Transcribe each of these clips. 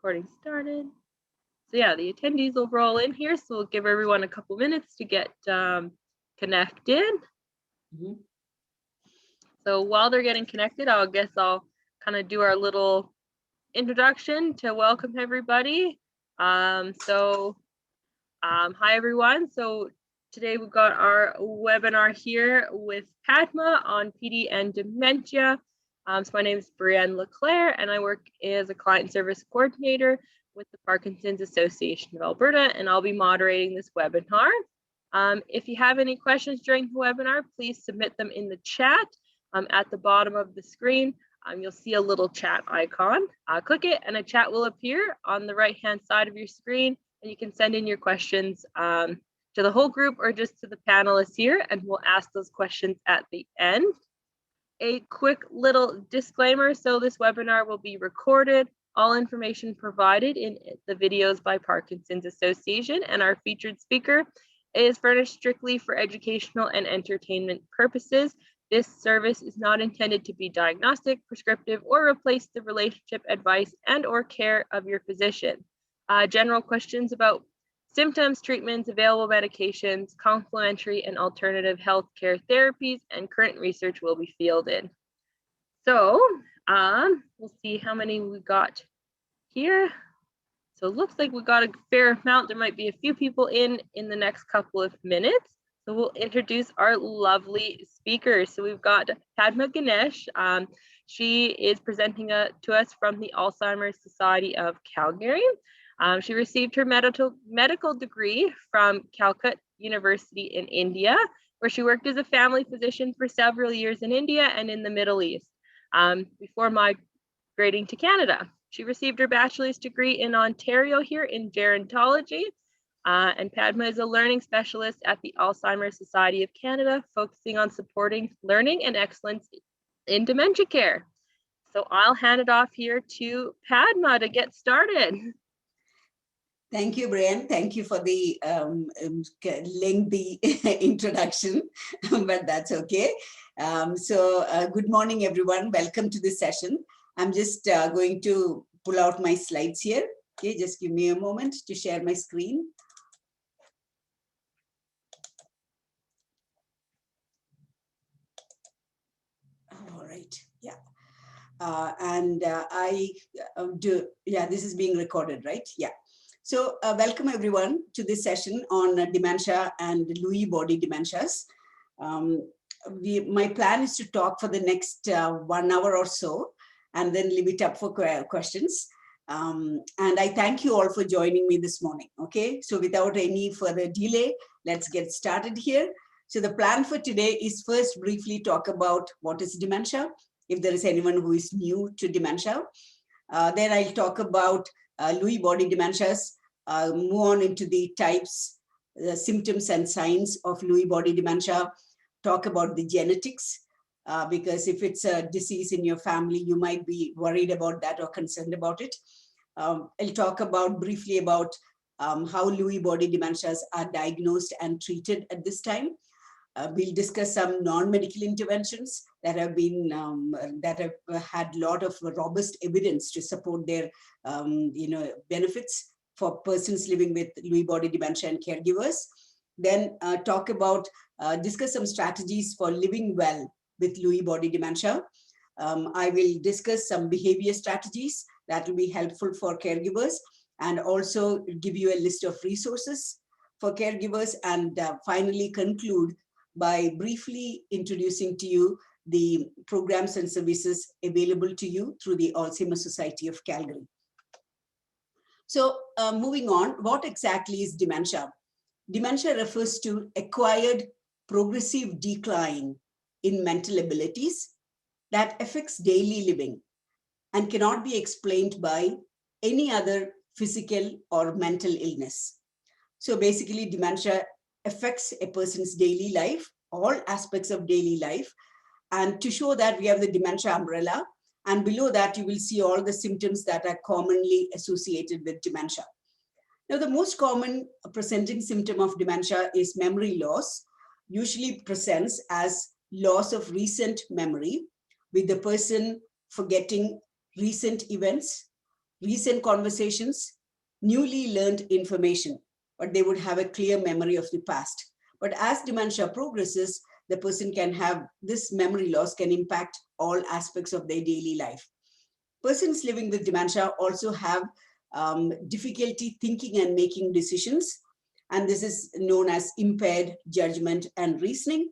recording started. So yeah, the attendees will roll in here, so we'll give everyone a couple minutes to get connected. So while they're getting connected, I guess I'll kind of do our little introduction to welcome everybody. Hi everyone. So today we've got our webinar here with Padma on PD and dementia. So my name is Brienne Leclerc, and I work as a client service coordinator with the Parkinson's Association of Alberta, and I'll be moderating this webinar. If you have any questions during the webinar, please submit them in the chat at the bottom of the screen. You'll see a little chat icon. Click it and a chat will appear on the right-hand side of your screen, and you can send in your questions to the whole group or just to the panelists here, and we'll ask those questions at the end. A quick little disclaimer, so this webinar will be recorded. All information provided in the videos by Parkinson's Association and our featured speaker is furnished strictly for educational and entertainment purposes. This service is not intended to be diagnostic, prescriptive, or replace the relationship advice and/or care of your physician. General questions about symptoms, treatments, available medications, complementary and alternative healthcare therapies, and current research will be fielded. So we'll see how many we got here. So it looks like we got a fair amount. There might be a few people in the next couple of minutes. So we'll introduce our lovely speakers. So we've got Padma Ganesh. She is presenting to us from the Alzheimer's Society of Calgary. She received her medical degree from Calcutta University in India, where she worked as a family physician for several years in India and in the Middle East before migrating to Canada. She received her bachelor's degree in Ontario here in gerontology, and Padma is a learning specialist at the Alzheimer's Society of Canada, focusing on supporting learning and excellence in dementia care. So I'll hand it off here to Padma to get started. Thank you, Brian. Thank you for the lengthy introduction, but that's okay. Good morning, everyone. Welcome to this session. I'm just going to pull out my slides here. Okay, just give me a moment to share my screen. All right, yeah. This is being recorded, right? Yeah. So welcome everyone to this session on dementia and Lewy body dementias. My plan is to talk for the next 1 hour or so, and then leave it up for questions. And I thank you all for joining me this morning. Okay, so without any further delay, let's get started here. So the plan for today is first briefly talk about what is dementia, if there is anyone who is new to dementia. Then I'll talk about Lewy body dementias, move on into the types, the symptoms and signs of Lewy body dementia, talk about the genetics, because if it's a disease in your family, you might be worried about that or concerned about it. I'll talk briefly about how Lewy body dementias are diagnosed and treated at this time. We'll discuss some non-medical interventions that have been that have had a lot of robust evidence to support their benefits for persons living with Lewy body dementia and caregivers. Then discuss some strategies for living well with Lewy body dementia. I will discuss some behavior strategies that will be helpful for caregivers, and also give you a list of resources for caregivers, and finally conclude by briefly introducing to you the programs and services available to you through the Alzheimer's Society of Calgary. So moving on, what exactly is dementia? Dementia refers to acquired progressive decline in mental abilities that affects daily living and cannot be explained by any other physical or mental illness. So basically, dementia affects a person's daily life, all aspects of daily life. And to show that, we have the dementia umbrella, and below that you will see all the symptoms that are commonly associated with dementia. Now, the most common presenting symptom of dementia is memory loss, usually presents as loss of recent memory, with the person forgetting recent events, recent conversations, newly learned information, but they would have a clear memory of the past. But as dementia progresses, the person can have this memory loss can impact all aspects of their daily life. Persons living with dementia also have difficulty thinking and making decisions. And this is known as impaired judgment and reasoning.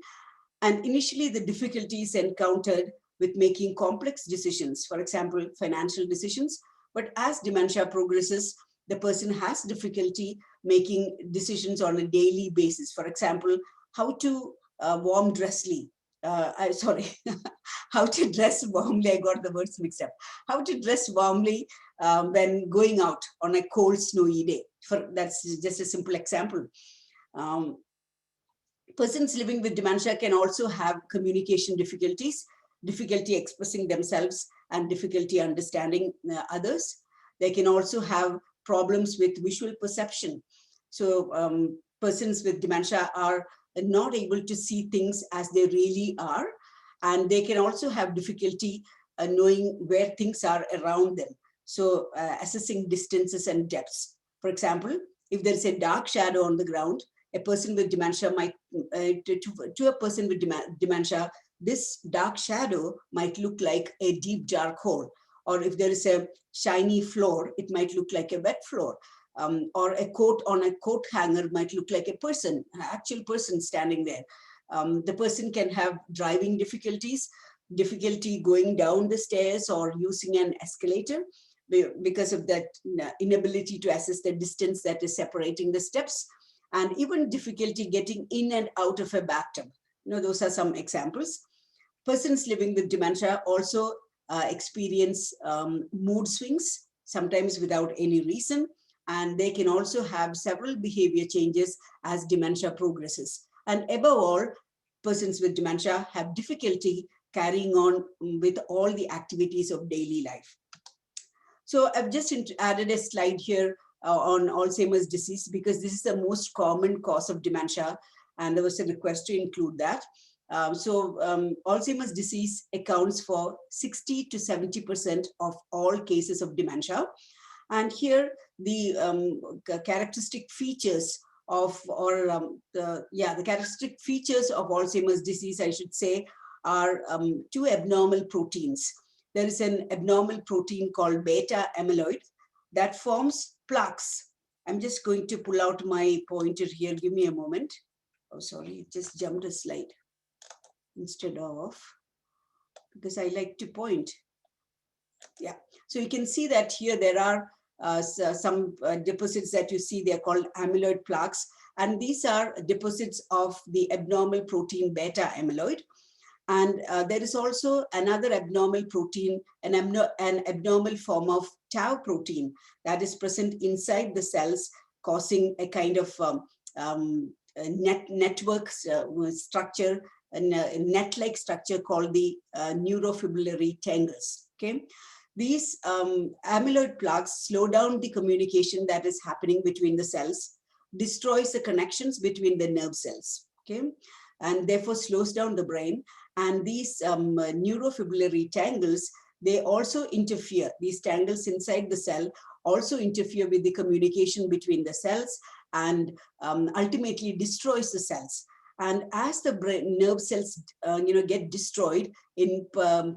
And initially, the difficulties encountered with making complex decisions, for example, financial decisions. But as dementia progresses, the person has difficulty making decisions on a daily basis. For example, how to warm dressly. How to dress warmly. I got the words mixed up. How to dress warmly when going out on a cold, snowy day. That's just a simple example. Persons living with dementia can also have communication difficulties, difficulty expressing themselves, and difficulty understanding others. They can also have problems with visual perception. So persons with dementia are not able to see things as they really are, and they can also have difficulty knowing where things are around them. So assessing distances and depths. For example, if there is a dark shadow on the ground, a person with dementia might, to a person with dementia, this dark shadow might look like a deep dark hole. Or if there is a shiny floor, it might look like a wet floor. Or a coat on a coat hanger might look like a person, an actual person standing there. The person can have driving difficulties, difficulty going down the stairs or using an escalator because of that inability to assess the distance that is separating the steps, and even difficulty getting in and out of a bathtub. Those are some examples. Persons living with dementia also experience mood swings, sometimes without any reason, and they can also have several behavior changes as dementia progresses. And above all, persons with dementia have difficulty carrying on with all the activities of daily life. So I've just added a slide here on Alzheimer's disease, because this is the most common cause of dementia, and there was a request to include that. Alzheimer's disease accounts for 60 to 70% of all cases of dementia. And here the characteristic features of, the characteristic features of Alzheimer's disease, I should say, are two abnormal proteins. There is an abnormal protein called beta amyloid that forms plaques. I'm just going to pull out my pointer here. Give me a moment. Oh, sorry, it just jumped a slide instead of, because I like to point. Yeah, so you can see that here there are some deposits that you see. They're called amyloid plaques, and these are deposits of the abnormal protein beta amyloid. And there is also another abnormal protein, an abnormal form of tau protein that is present inside the cells, causing a kind of network structure, a net-like structure called the neurofibrillary tangles. Okay, these amyloid plaques slow down the communication that is happening between the cells, destroys the connections between the nerve cells. Okay, and therefore slows down the brain. And these neurofibrillary tangles, they also interfere. These tangles inside the cell also interfere with the communication between the cells, and ultimately destroys the cells. And as the nerve cells get destroyed in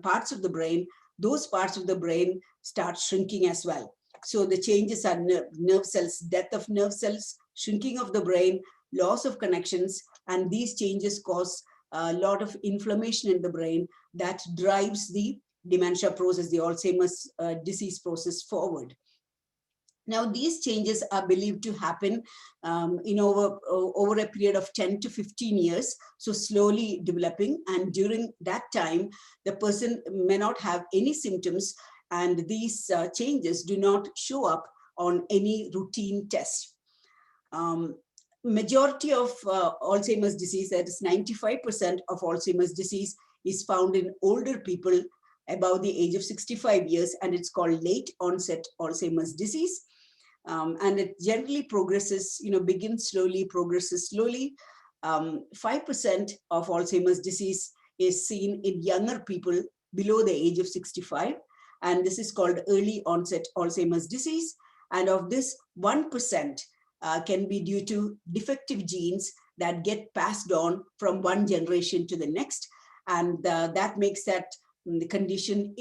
parts of the brain, those parts of the brain start shrinking as well. So the changes are nerve cells, death of nerve cells, shrinking of the brain, loss of connections, and these changes cause a lot of inflammation in the brain that drives the dementia process, the Alzheimer's disease process forward. Now, these changes are believed to happen over a period of 10 to 15 years, so slowly developing. And during that time, the person may not have any symptoms, and these changes do not show up on any routine test. Majority of Alzheimer's disease, that is 95% of Alzheimer's disease, is found in older people above the age of 65 years, and it's called late onset Alzheimer's disease. And it generally progresses, begins slowly, progresses slowly. 5% of Alzheimer's disease is seen in younger people below the age of 65. And this is called early onset Alzheimer's disease. And of this, 1% can be due to defective genes that get passed on from one generation to the next. And that makes that the condition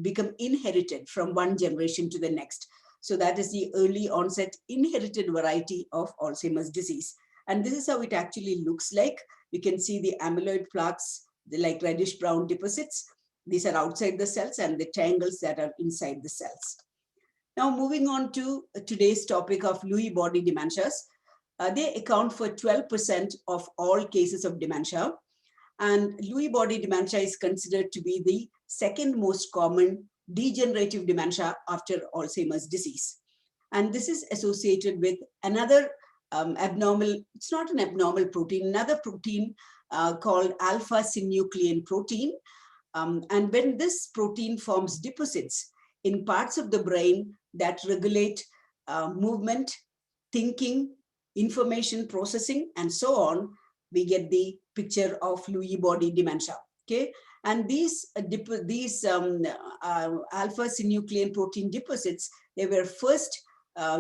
become inherited from one generation to the next. So that is the early onset inherited variety of Alzheimer's disease. And this is how it actually looks like. You can see the amyloid plaques, like reddish brown deposits. These are outside the cells and the tangles that are inside the cells. Now moving on to today's topic of Lewy body dementias. They account for 12% of all cases of dementia. And Lewy body dementia is considered to be the second most common degenerative dementia after Alzheimer's disease. And this is associated with another abnormal, it's not an abnormal protein, another protein called alpha-synuclein protein. And when this protein forms deposits in parts of the brain that regulate movement, thinking, information processing, and so on, we get the picture of Lewy body dementia. Okay, and these alpha-synuclein protein deposits, they were first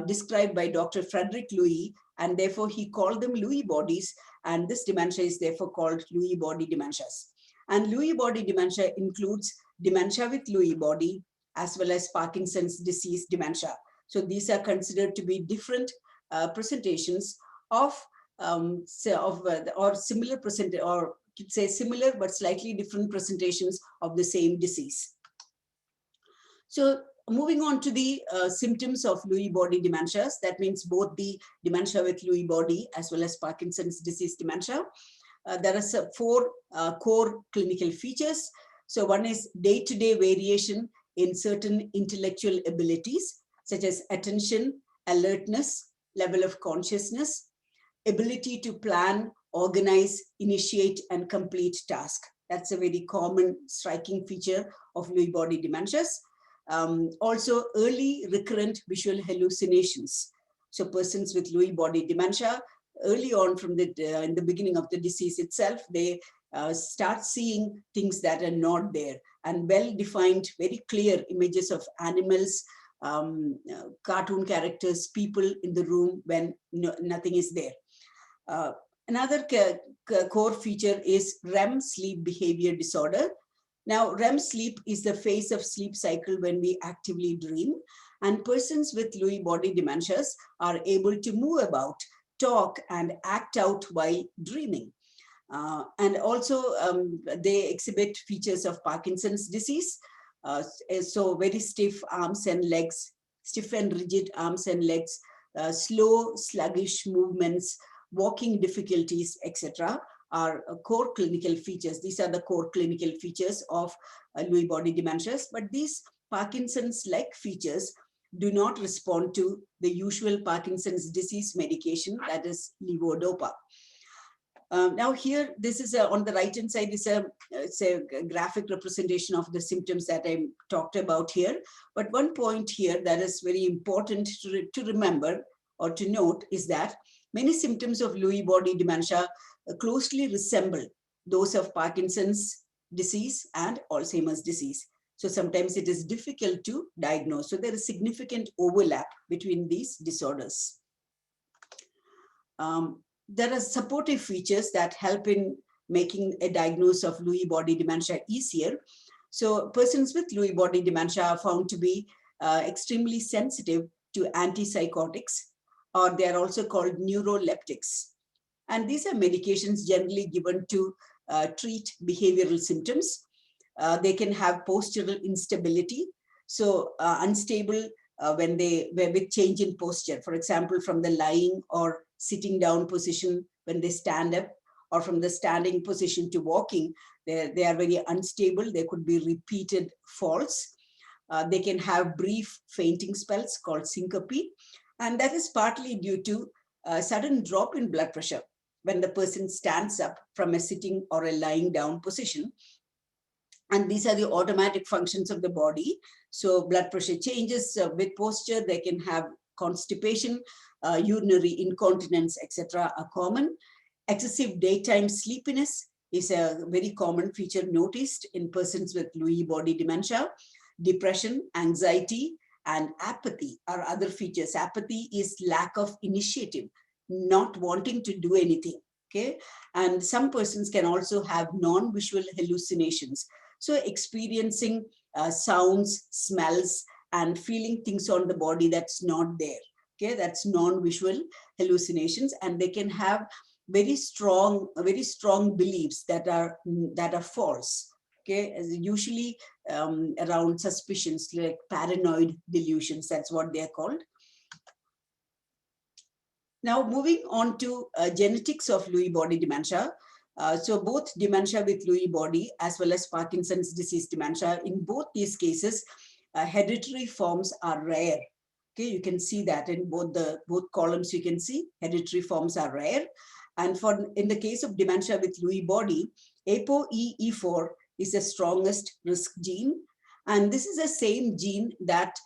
described by Dr. Frederick Lewy, and therefore he called them Lewy bodies, and this dementia is therefore called Lewy body dementias. And Lewy body dementia includes dementia with Lewy body as well as Parkinson's disease dementia. So these are considered to be different presentations of or similar or could say similar but slightly different presentations of the same disease. So moving on to the symptoms of Lewy body dementias, that means both the dementia with Lewy body as well as Parkinson's disease dementia. There are 4 core clinical features. So one is day-to-day variation in certain intellectual abilities, such as attention, alertness, level of consciousness, ability to plan, organize, initiate, and complete tasks. That's a very common striking feature of Lewy body dementias. Also, early recurrent visual hallucinations. So persons with Lewy body dementia, early on from in the beginning of the disease itself, they start seeing things that are not there, and well-defined, very clear images of animals, cartoon characters, people in the room when nothing is there. Another core feature is REM sleep behavior disorder. Now, REM sleep is the phase of sleep cycle when we actively dream, and persons with Lewy body dementias are able to move about, talk, and act out while dreaming. And also they exhibit features of Parkinson's disease. So very stiff arms and legs, stiff and rigid arms and legs, slow, sluggish movements, walking difficulties, etc. are core clinical features. These are the core clinical features of Lewy body dementias, but these Parkinson's-like features do not respond to the usual Parkinson's disease medication, that is levodopa. Now here, this is on the right-hand side, it's a graphic representation of the symptoms that I talked about here. But one point here that is very important to remember or to note is that many symptoms of Lewy body dementia closely resemble those of Parkinson's disease and Alzheimer's disease. So sometimes it is difficult to diagnose. So there is significant overlap between these disorders. There are supportive features that help in making a diagnosis of Lewy body dementia easier. So persons with Lewy body dementia are found to be extremely sensitive to antipsychotics, or they are also called neuroleptics. And these are medications generally given to treat behavioral symptoms. They can have postural instability, so unstable with change in posture, for example, from the lying or sitting down position when they stand up, or from the standing position to walking, they are very unstable. There could be repeated falls. They can have brief fainting spells called syncope, and that is partly due to a sudden drop in blood pressure when the person stands up from a sitting or a lying down position. And these are the automatic functions of the body. So blood pressure changes with posture. They can have constipation, urinary incontinence, etc. are common. Excessive daytime sleepiness is a very common feature noticed in persons with Lewy body dementia. Depression, anxiety, and apathy are other features. Apathy is lack of initiative, not wanting to do anything. Okay, and some persons can also have non-visual hallucinations. So experiencing sounds, smells, and feeling things on the body that's not there. Okay, that's non-visual hallucinations, and they can have very strong beliefs that are false. Okay, usually around suspicions like paranoid delusions. That's what they are called. Now, moving on to genetics of Lewy body dementia. So both dementia with Lewy body as well as Parkinson's disease dementia, in both these cases, hereditary forms are rare. Okay, you can see that in both columns. You can see hereditary forms are rare, and in the case of dementia with Lewy body, ApoE4 is the strongest risk gene, and this is the same gene that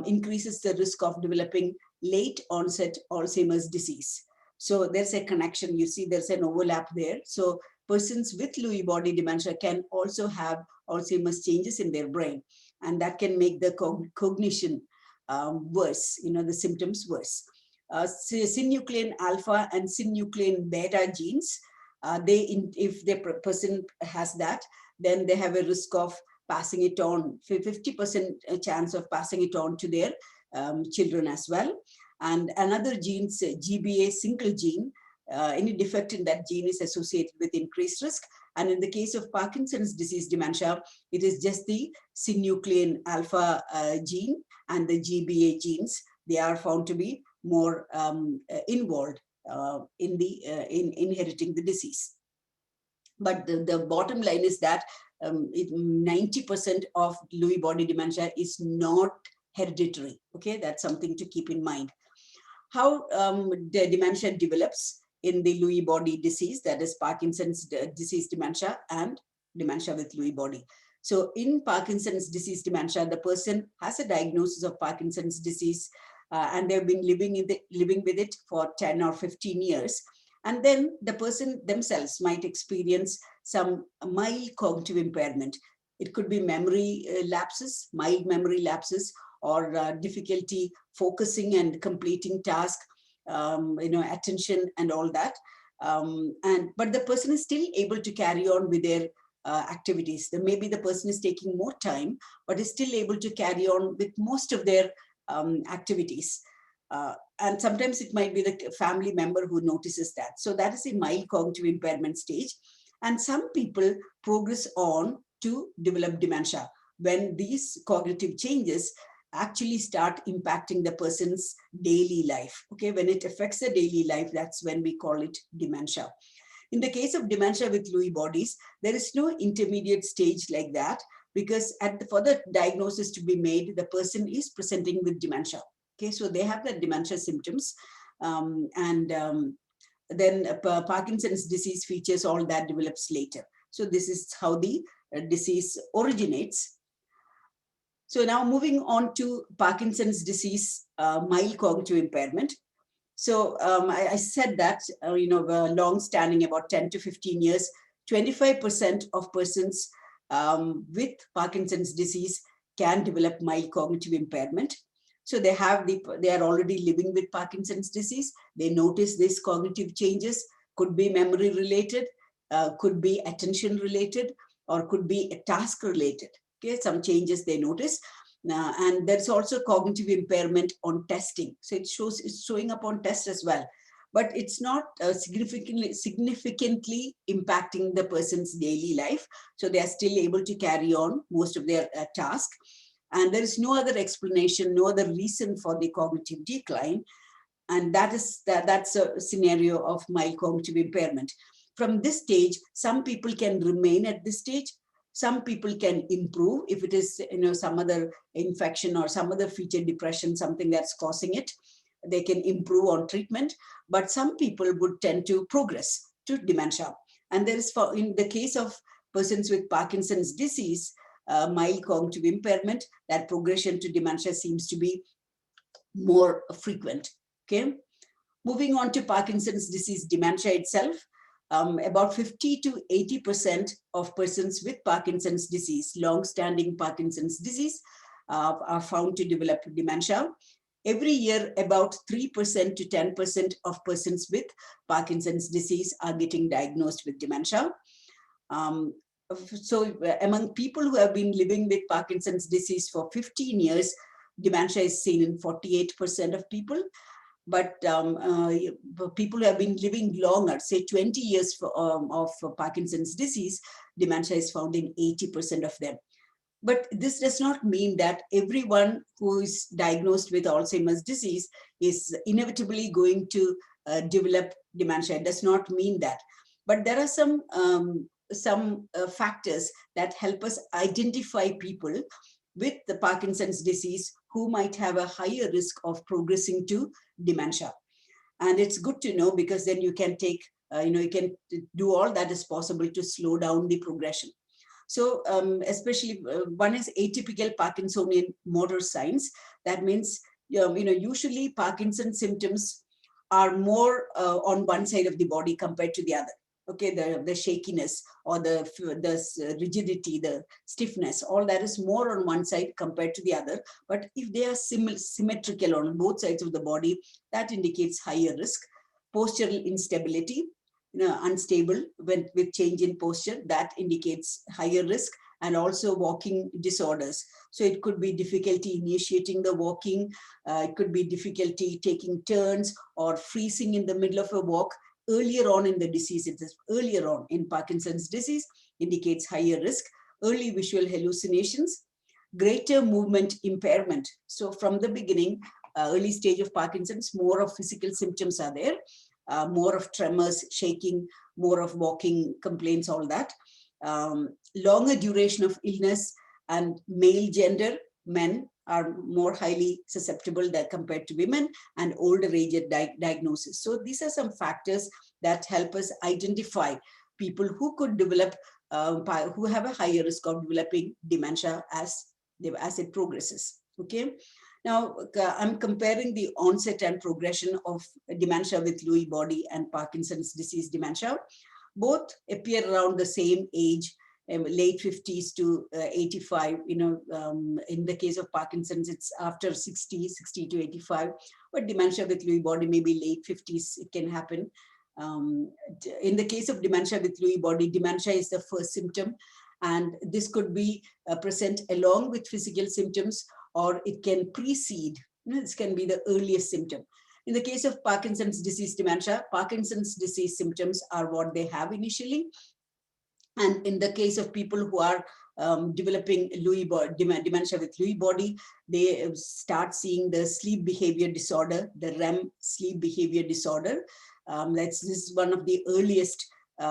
increases the risk of developing late onset Alzheimer's disease. So there's a connection. You see there's an overlap there. So persons with Lewy body dementia can also have Alzheimer's changes in their brain, and that can make the cognition worse, the symptoms worse. Synuclein alpha and synuclein beta genes, if the person has that, then they have a risk of passing it on, 50% chance of passing it on to their children as well. And another gene, GBA single gene, any defect in that gene is associated with increased risk. And in the case of Parkinson's disease dementia, it is just the synuclein alpha gene and the GBA genes. They are found to be more involved in inheriting the disease. But the bottom line is that 90% of Lewy body dementia is not hereditary. Okay, that's something to keep in mind. How the dementia develops in the Lewy body disease, that is Parkinson's disease dementia and dementia with Lewy body. So in Parkinson's disease dementia, the person has a diagnosis of Parkinson's disease and they've been living with it for 10 or 15 years. And then the person themselves might experience some mild cognitive impairment. It could be memory lapses, mild memory lapses, or difficulty focusing and completing tasks, attention and all that. But the person is still able to carry on with their activities. Maybe the person is taking more time, but is still able to carry on with most of their activities. And sometimes it might be the family member who notices that. So that is a mild cognitive impairment stage. And some people progress on to develop dementia when these cognitive changes actually start impacting the person's daily life. Okay, when it affects the daily life, that's when we call it dementia. In the case of dementia with Lewy bodies, there is no intermediate stage like that, because for the diagnosis to be made, the person is presenting with dementia. Okay, so they have the dementia symptoms, then Parkinson's disease features, all that develops later. So this is how the disease originates. So now moving on to Parkinson's disease, mild cognitive impairment. So I said that, long-standing, about 10 to 15 years, 25% of persons with Parkinson's disease can develop mild cognitive impairment. So they are already living with Parkinson's disease. They notice these cognitive changes, could be memory related, could be attention related, or could be task related. Okay, some changes they notice. And there's also cognitive impairment on testing. So it's showing up on tests as well, but it's not significantly impacting the person's daily life. So they are still able to carry on most of their tasks. And there is no other explanation, no other reason for the cognitive decline. And that's a scenario of mild cognitive impairment. From this stage, some people can remain at this stage. Some people can improve if it is, some other infection or some other feature depression, something that's causing it. They can improve on treatment, but some people would tend to progress to dementia. And there is, in the case of persons with Parkinson's disease, mild cognitive impairment, that progression to dementia seems to be more frequent. Okay, moving on to Parkinson's disease dementia itself. about 50 to 80% of persons with Parkinson's disease, long-standing Parkinson's disease, are found to develop dementia. Every year, about 3% to 10% of persons with Parkinson's disease are getting diagnosed with dementia. So among people who have been living with Parkinson's disease for 15 years, dementia is seen in 48% of people. But people who have been living longer, say 20 years of Parkinson's disease, dementia is found in 80% of them. But this does not mean that everyone who is diagnosed with Alzheimer's disease is inevitably going to develop dementia. It does not mean that. But there are some factors that help us identify people with the Parkinson's disease who might have a higher risk of progressing to dementia. And it's good to know, because then you can take, you can do all that is possible to slow down the progression. So especially one is atypical Parkinsonian motor signs. That means, usually Parkinson's symptoms are more on one side of the body compared to the other. Okay, the shakiness or the rigidity, the stiffness, all that is more on one side compared to the other. But if they are symmetrical on both sides of the body, that indicates higher risk. Postural instability, unstable with change in posture, that indicates higher risk. And also walking disorders. So it could be difficulty initiating the walking, it could be difficulty taking turns or freezing in the middle of a walk. Earlier on in the disease, it is earlier on in Parkinson's disease, indicates higher risk. Early visual hallucinations, greater movement impairment. So from the beginning, early stage of Parkinson's, more of physical symptoms are there, more of tremors, shaking, more of walking complaints, all that. Longer duration of illness, and male gender, men are more highly susceptible than compared to women, and older age diagnosis. So these are some factors that help us identify people who could develop, who have a higher risk of developing dementia as it progresses. Okay. Now, I'm comparing the onset and progression of dementia with Lewy body and Parkinson's disease dementia. Both appear around the same age, late 50s to 85. In the case of Parkinson's, it's after 60 to 85. But dementia with Lewy body, maybe late 50s, it can happen. In the case of dementia with Lewy body, dementia is the first symptom. And this could be present along with physical symptoms, or it can precede. This can be the earliest symptom. In the case of Parkinson's disease dementia, Parkinson's disease symptoms are what they have initially. And in the case of people who are developing Lewy body, dementia with Lewy body, they start seeing the sleep behavior disorder, the REM sleep behavior disorder. This is one of the earliest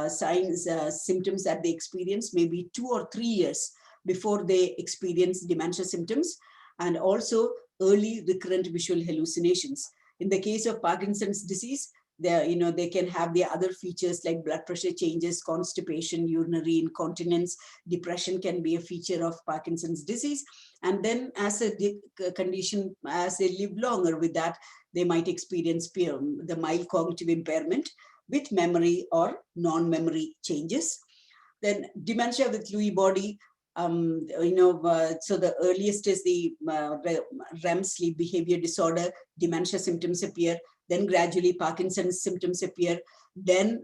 signs, symptoms that they experience, maybe 2 or 3 years before they experience dementia symptoms, and also early recurrent visual hallucinations. In the case of Parkinson's disease, they can have the other features like blood pressure changes, constipation, urinary incontinence, depression can be a feature of Parkinson's disease. And then as a condition, as they live longer with that, they might experience the mild cognitive impairment with memory or non-memory changes. Then dementia with Lewy body, so the earliest is the REM sleep behavior disorder, dementia symptoms appear, then gradually Parkinson's symptoms appear, then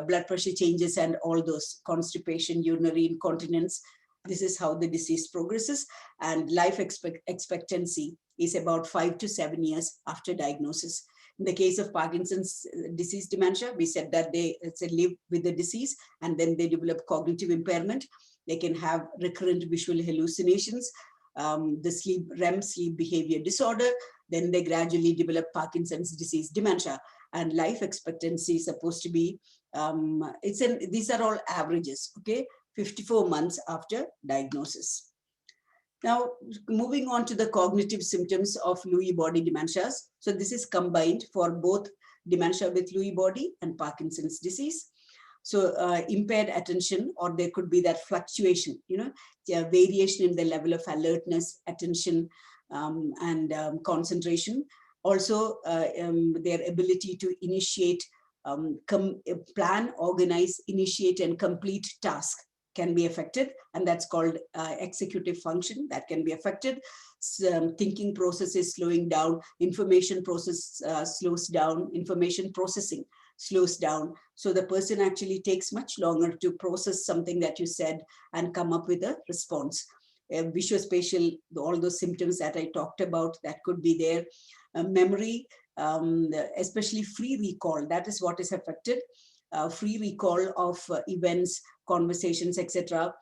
blood pressure changes and all those, constipation, urinary incontinence. This is how the disease progresses, and life expectancy is about 5 to 7 years after diagnosis. In the case of Parkinson's disease dementia, we said that they live with the disease and then they develop cognitive impairment. They can have recurrent visual hallucinations, the REM sleep behavior disorder. Then they gradually develop Parkinson's disease dementia, and life expectancy is supposed to be, these are all averages, okay? 54 months after diagnosis. Now, moving on to the cognitive symptoms of Lewy body dementias. So this is combined for both dementia with Lewy body and Parkinson's disease. So impaired attention, or there could be that fluctuation, variation in the level of alertness, attention, and concentration. Also, their ability to initiate plan, organize, initiate, and complete task can be affected, and that's called executive function that can be affected. Thinking process is slowing down, information process slows down, information processing slows down. So the person actually takes much longer to process something that you said and come up with a response. Visuospatial, all those symptoms that I talked about, that could be there. Memory, especially free recall, that is what is affected. Free recall of events, conversations, etc.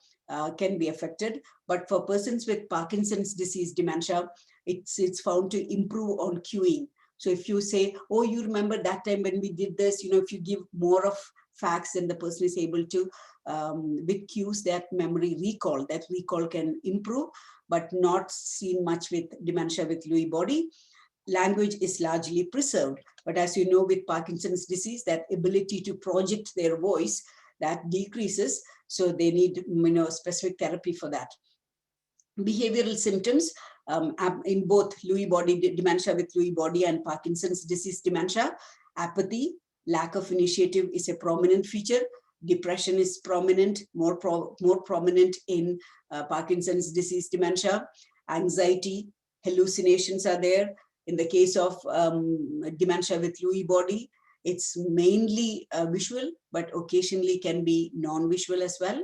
Can be affected. But for persons with Parkinson's disease dementia, it's found to improve on cueing. So if you say, oh, you remember that time when we did this, if you give more of facts, then the person is able to, with cues, that memory recall, that recall can improve, but not seen much with dementia with Lewy body. Language is largely preserved. But as you know, with Parkinson's disease, that ability to project their voice, that decreases. So they need specific therapy for that. Behavioral symptoms in both Lewy body dementia with Lewy body and Parkinson's disease dementia. Apathy, lack of initiative is a prominent feature. Depression is prominent, more prominent in Parkinson's disease dementia. Anxiety, hallucinations are there. In the case of dementia with Lewy body, it's mainly visual, but occasionally can be non-visual as well.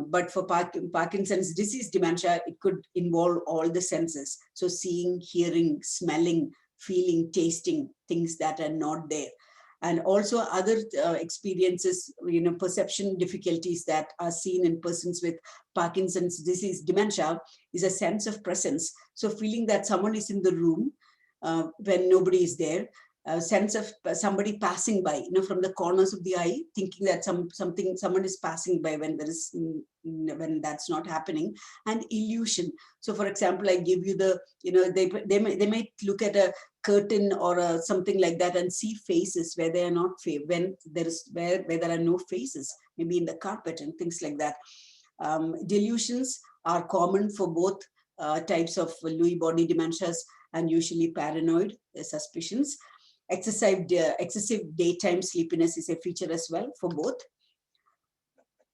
But for Parkinson's disease dementia, it could involve all the senses. So seeing, hearing, smelling, feeling, tasting, things that are not there. And also other experiences, perception difficulties that are seen in persons with Parkinson's disease dementia is a sense of presence. So feeling that someone is in the room when nobody is there, a sense of somebody passing by, from the corners of the eye, thinking that someone is passing by when that's not happening, and illusion. So, for example, I give you the, they might look at a curtain or something like that and see faces where they are not, where there are no faces, maybe in the carpet and things like that. Delusions are common for both types of Lewy body dementias, and usually paranoid suspicions. Excessive daytime sleepiness is a feature as well for both.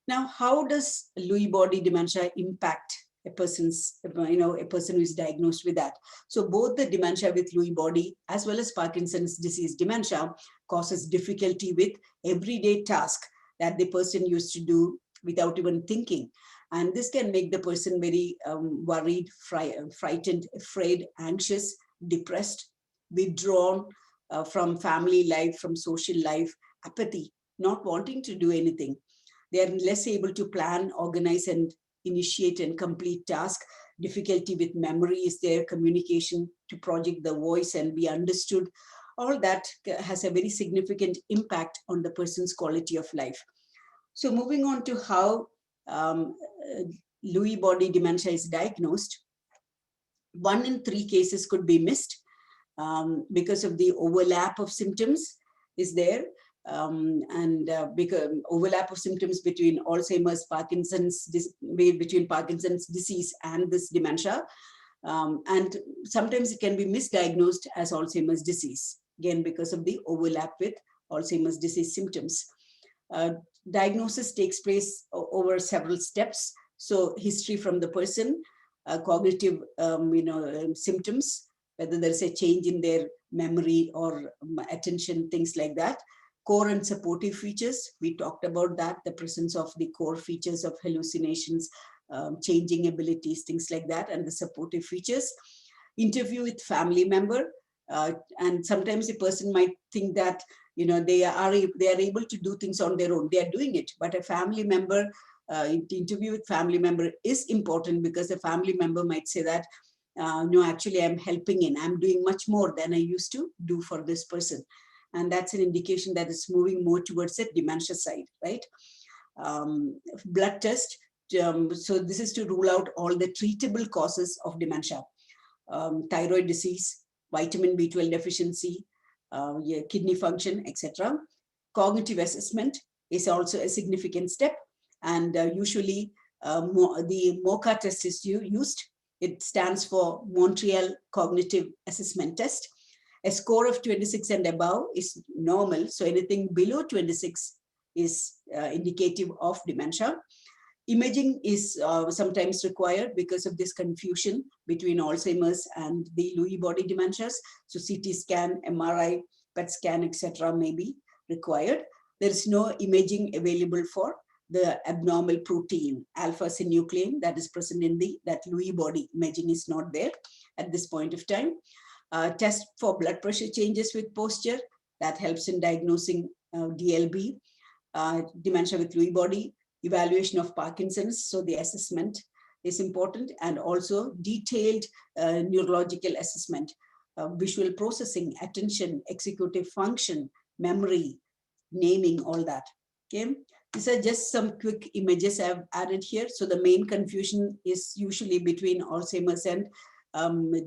Now, how does Lewy body dementia impact a person's, a person who is diagnosed with that? So both the dementia with Lewy body as well as Parkinson's disease dementia causes difficulty with everyday task that the person used to do without even thinking. And this can make the person very worried, frightened, afraid, anxious, depressed, withdrawn from family life, from social life, apathy, not wanting to do anything. They are less able to plan, organize, and initiate and complete tasks. Difficulty with memory is there, communication, to project the voice and be understood. All that has a very significant impact on the person's quality of life. So moving on to how Lewy body dementia is diagnosed, 1 in 3 cases could be missed because of the overlap of symptoms is there. Because overlap of symptoms between Alzheimer's, between Parkinson's disease and this dementia. And sometimes it can be misdiagnosed as Alzheimer's disease, again, because of the overlap with Alzheimer's disease symptoms. Diagnosis takes place over several steps. So history from the person, cognitive symptoms, whether there's a change in their memory or attention, things like that. Core and supportive features, we talked about that, the presence of the core features of hallucinations, changing abilities, things like that, and the supportive features. Interview with family member, and sometimes a person might think that they are able to do things on their own. They are doing it, but a family member, interview with family member is important, because a family member might say that, no, actually I'm helping in, I'm doing much more than I used to do for this person. And that's an indication that it's moving more towards the dementia side, right? Blood test. So this is to rule out all the treatable causes of dementia. Thyroid disease, vitamin B12 deficiency, kidney function, etc. Cognitive assessment is also a significant step. And usually the MoCA test is used. It stands for Montreal Cognitive Assessment Test. A score of 26 and above is normal. So anything below 26 is indicative of dementia. Imaging is sometimes required because of this confusion between Alzheimer's and the Lewy body dementias. So CT scan, MRI, PET scan, etc. may be required. There is no imaging available for the abnormal protein, alpha-synuclein, that is present in that Lewy body. Imaging is not there at this point of time. Test for blood pressure changes with posture, that helps in diagnosing DLB, dementia with Lewy body. Evaluation of Parkinson's, so the assessment is important, and also detailed neurological assessment, visual processing, attention, executive function, memory, naming, all that. Okay, these are just some quick images I've added here. So the main confusion is usually between Alzheimer's and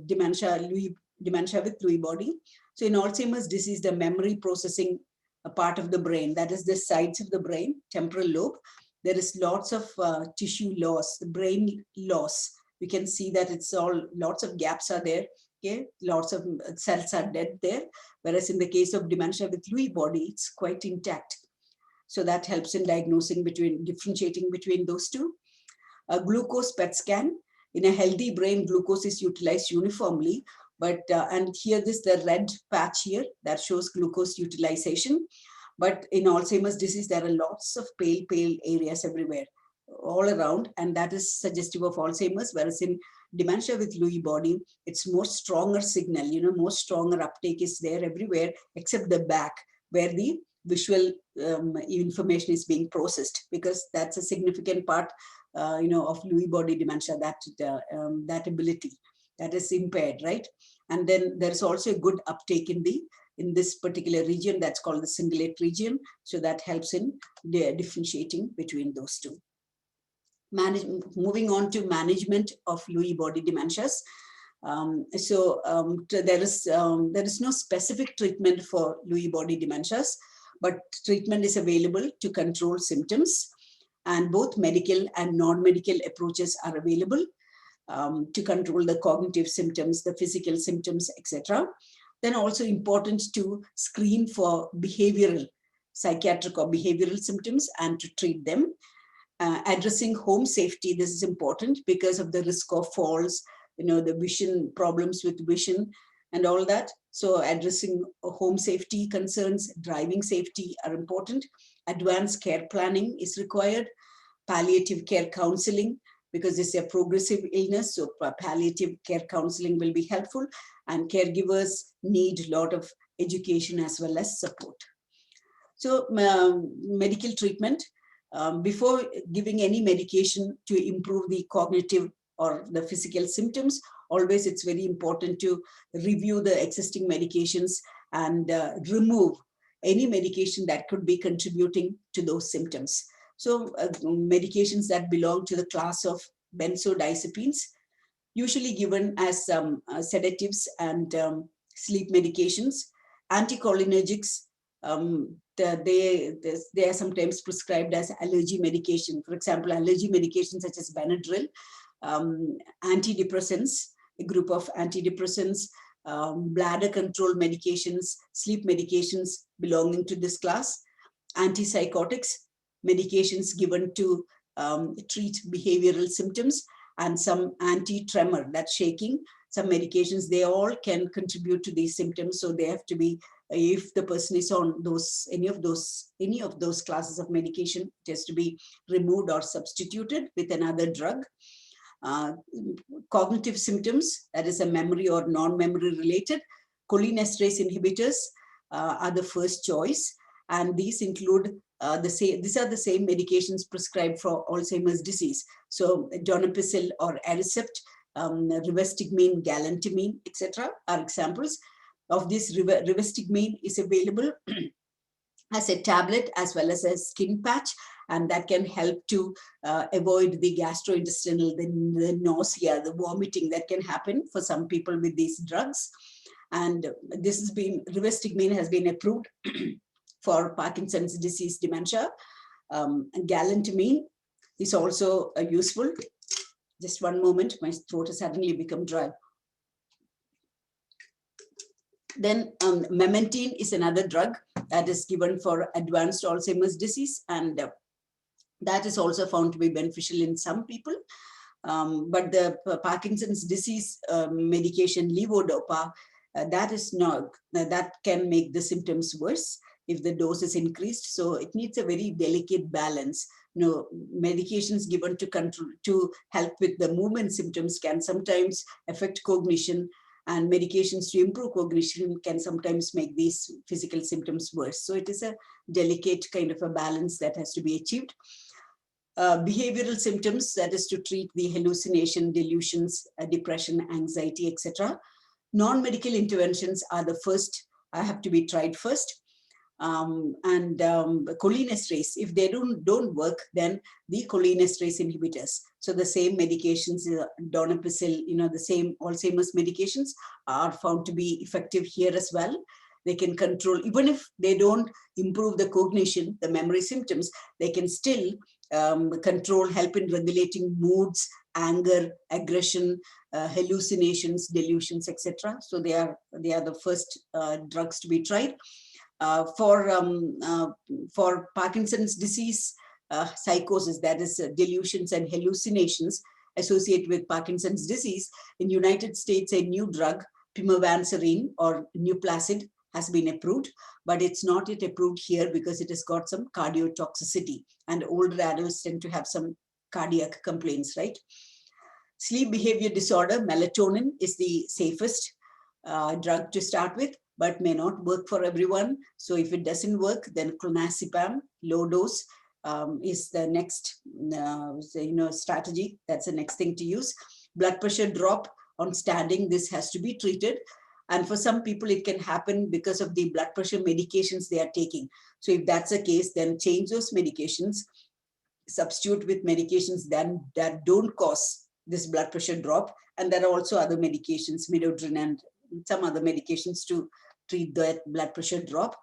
dementia with Lewy body. So in Alzheimer's disease, the memory processing a part of the brain, that is the sides of the brain, temporal lobe, there is lots of tissue loss, the brain loss. We can see that it's all, lots of gaps are there. Okay, lots of cells are dead there. Whereas in the case of dementia with Lewy body, it's quite intact. So that helps in diagnosing differentiating between those two. A glucose PET scan. In a healthy brain, glucose is utilized uniformly. But, and here the red patch here, that shows glucose utilization. But in Alzheimer's disease, there are lots of pale areas everywhere, all around, and that is suggestive of Alzheimer's. Whereas in dementia with Lewy body, it's more stronger signal, more stronger uptake is there everywhere, except the back, where the visual information is being processed, because that's a significant part, of Lewy body dementia, that ability that is impaired, right? And then there's also a good uptake in this particular region that's called the cingulate region. So that helps in differentiating between those two. Moving on to management of Lewy body dementias. There is no specific treatment for Lewy body dementias, but treatment is available to control symptoms, and both medical and non-medical approaches are available to control the cognitive symptoms, the physical symptoms, etc. Then also important to screen for behavioral, psychiatric or behavioral symptoms and to treat them. Addressing home safety, this is important because of the risk of falls, the vision, problems with vision and all that. So addressing home safety concerns, driving safety are important. Advanced care planning is required. Palliative care counseling, because it's a progressive illness, so palliative care counseling will be helpful, and caregivers need a lot of education as well as support. So medical treatment, before giving any medication to improve the cognitive or the physical symptoms, always it's very important to review the existing medications and remove any medication that could be contributing to those symptoms. So medications that belong to the class of benzodiazepines, usually given as sedatives and sleep medications. Anticholinergics, they are sometimes prescribed as allergy medication. For example, allergy medications such as Benadryl, antidepressants, a group of antidepressants, bladder control medications, sleep medications belonging to this class, antipsychotics, medications given to treat behavioral symptoms, and some anti-tremor, that's shaking. Some medications, they all can contribute to these symptoms. So they have to be, if the person is on any of those classes of medication, it has to be removed or substituted with another drug. Cognitive symptoms, that is a memory or non-memory related, cholinesterase inhibitors are the first choice. And these include these are the same medications prescribed for Alzheimer's disease. So donepezil or Aricept, rivastigmine, galantamine, etc. are examples of this. Rivastigmine is available as a tablet as well as a skin patch, and that can help to avoid the gastrointestinal, the nausea, the vomiting that can happen for some people with these drugs. And rivastigmine has been approved for Parkinson's disease dementia. Galantamine is also useful. Just one moment, my throat has suddenly become dry. Then memantine is another drug that is given for advanced Alzheimer's disease, and that is also found to be beneficial in some people. But the Parkinson's disease medication levodopa, that can make the symptoms worse if the dose is increased. So it needs a very delicate balance. Medications given to help with the movement symptoms can sometimes affect cognition, and medications to improve cognition can sometimes make these physical symptoms worse. So it is a delicate kind of a balance that has to be achieved. Behavioral symptoms, that is to treat the hallucination, delusions, depression, anxiety, etc. Non-medical interventions are the first, have to be tried first. Cholinesterase, if they don't work, then the cholinesterase inhibitors. So the same medications, donepezil, the same Alzheimer's medications are found to be effective here as well. They can control, even if they don't improve the cognition, the memory symptoms, they can still help in regulating moods, anger, aggression, hallucinations, delusions, etc. So they are the first drugs to be tried. For Parkinson's disease psychosis, that is delusions and hallucinations associated with Parkinson's disease, in United States, a new drug, pimavanserin or Nuplazid, has been approved, but it's not yet approved here because it has got some cardiotoxicity, and older adults tend to have some cardiac complaints, right? Sleep behavior disorder, melatonin is the safest drug to start with, but may not work for everyone. So if it doesn't work, then clonazepam, low dose, is the next strategy. That's the next thing to use. Blood pressure drop on standing, this has to be treated. And for some people, it can happen because of the blood pressure medications they are taking. So if that's the case, then change those medications, substitute with medications that don't cause this blood pressure drop. And there are also other medications, midodrine and some other medications to treat that blood pressure drop.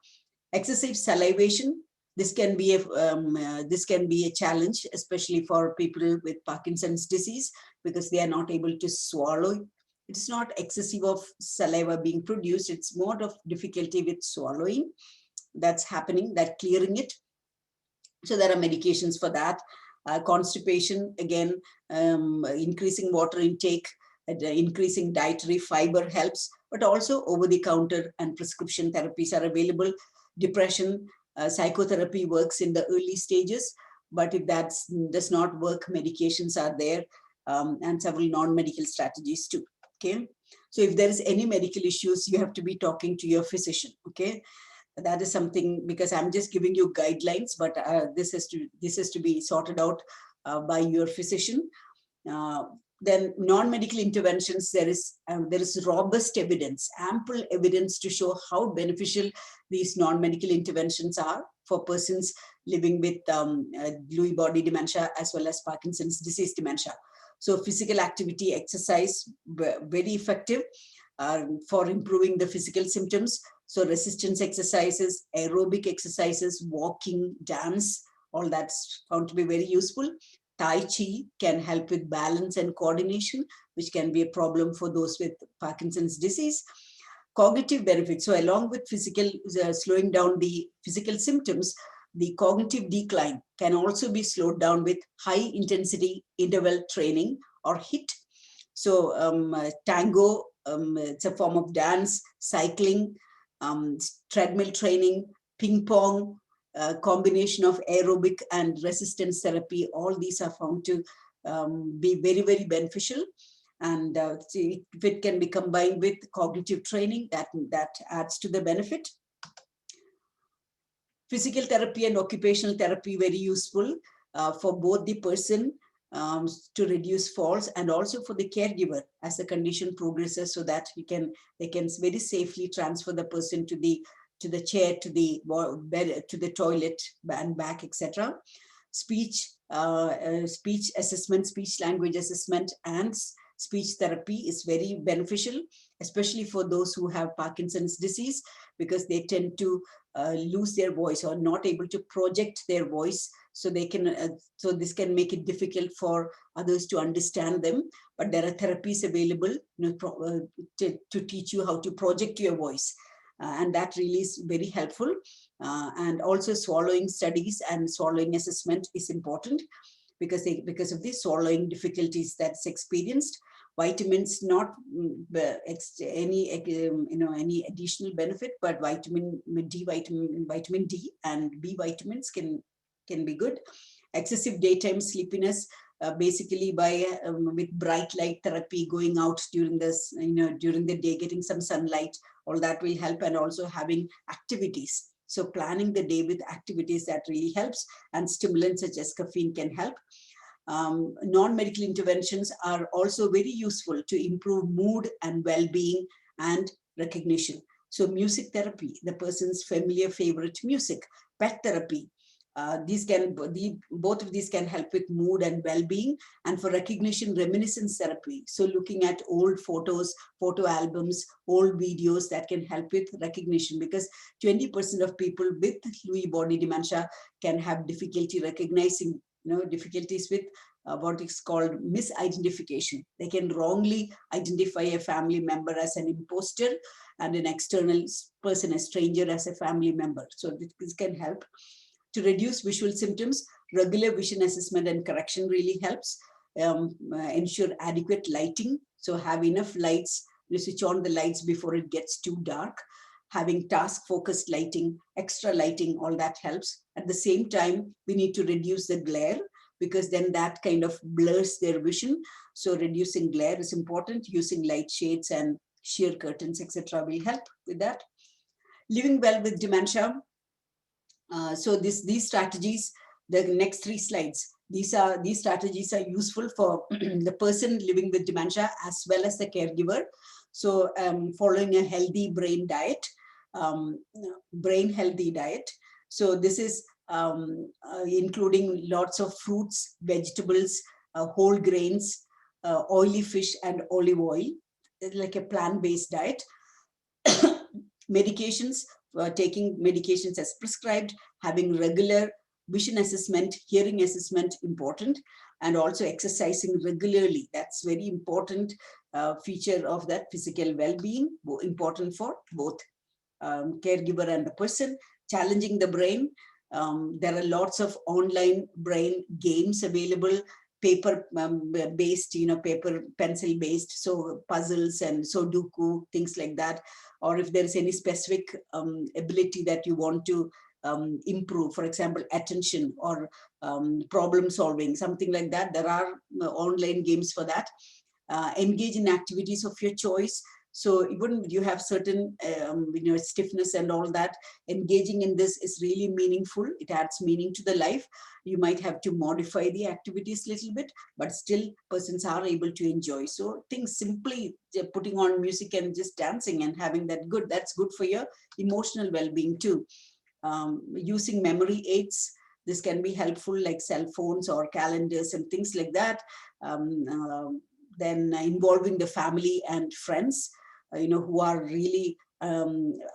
Excessive salivation, this can be a challenge, especially for people with Parkinson's disease, because they are not able to swallow. It's not excessive of saliva being produced, it's more of difficulty with swallowing that's happening, that clearing it. So there are medications for that. Constipation, again, increasing water intake, increasing dietary fiber helps, but also over-the-counter and prescription therapies are available. Depression, psychotherapy works in the early stages, but if that does not work, medications are there, and several non-medical strategies too. Okay, so if there is any medical issues, you have to be talking to your physician. Okay, that is something, because I'm just giving you guidelines, but this has to be sorted out by your physician. Then non-medical interventions, there is robust evidence, ample evidence to show how beneficial these non-medical interventions are for persons living with Lewy body dementia as well as Parkinson's disease dementia. So physical activity, exercise, very effective for improving the physical symptoms. So resistance exercises, aerobic exercises, walking, dance, all that's found to be very useful. Tai Chi can help with balance and coordination, which can be a problem for those with Parkinson's disease. Cognitive benefits. So along with physical, slowing down the physical symptoms, the cognitive decline can also be slowed down with high intensity interval training or HIIT. So tango, it's a form of dance, cycling, treadmill training, ping pong, combination of aerobic and resistance therapy. All these are found to be very, very beneficial. And if it can be combined with cognitive training, that adds to the benefit. Physical therapy and occupational therapy, very useful for both the person to reduce falls and also for the caregiver as the condition progresses, so that they can very safely transfer the person to the chair, to the bed, to the toilet and back, etc. Speech assessment, speech language assessment, and speech therapy is very beneficial, especially for those who have Parkinson's disease, because they tend to lose their voice or not able to project their voice. So they can, so this can make it difficult for others to understand them. But there are therapies available, to teach you how to project your voice. And that really is very helpful. And also swallowing studies and swallowing assessment is important because of the swallowing difficulties that's experienced. Vitamins, not any any additional benefit, but vitamin D and B vitamins can be good. Excessive daytime sleepiness, basically by with bright light therapy, going out during this, during the day, getting some sunlight, all that will help. And also having activities. So planning the day with activities, that really helps. And stimulants such as caffeine can help. Non-medical interventions are also very useful to improve mood and well-being and recognition. So music therapy, the person's familiar favorite music, pet therapy, both of these can help with mood and well-being. And for recognition, reminiscence therapy. So looking at old photos, photo albums, old videos, that can help with recognition, because 20% of people with Lewy body dementia can have difficulty recognizing, difficulties with what is called misidentification. They can wrongly identify a family member as an imposter and an external person, a stranger, as a family member. So this can help. To reduce visual symptoms, regular vision assessment and correction really helps. Ensure adequate lighting. So have enough lights, switch on the lights before it gets too dark. Having task focused lighting, extra lighting, all that helps. At the same time, we need to reduce the glare, because then that kind of blurs their vision. So reducing glare is important. Using light shades and sheer curtains, etc., will help with that. Living well with dementia. So these strategies, the next 3 slides, these strategies are useful for the person living with dementia as well as the caregiver. So following a healthy brain diet, brain healthy diet. So this is including lots of fruits, vegetables, whole grains, oily fish and olive oil. It's like a plant-based diet. Medications, taking medications as prescribed, having regular vision assessment, hearing assessment, important, and also exercising regularly. That's very important feature of that physical well-being, important for both caregiver and the person. Challenging the brain. There are lots of online brain games available, paper based, paper pencil based, so puzzles and Sudoku, things like that. Or if there is any specific ability that you want to improve, for example, attention or problem solving, something like that, there are online games for that. Engage in activities of your choice. So even you have certain stiffness and all that, engaging in this is really meaningful. It adds meaning to the life. You might have to modify the activities a little bit, but still persons are able to enjoy. So things simply putting on music and just dancing and having that's good for your emotional well-being too. Using memory aids, this can be helpful, like cell phones or calendars and things like that. Then involving the family and friends, who are really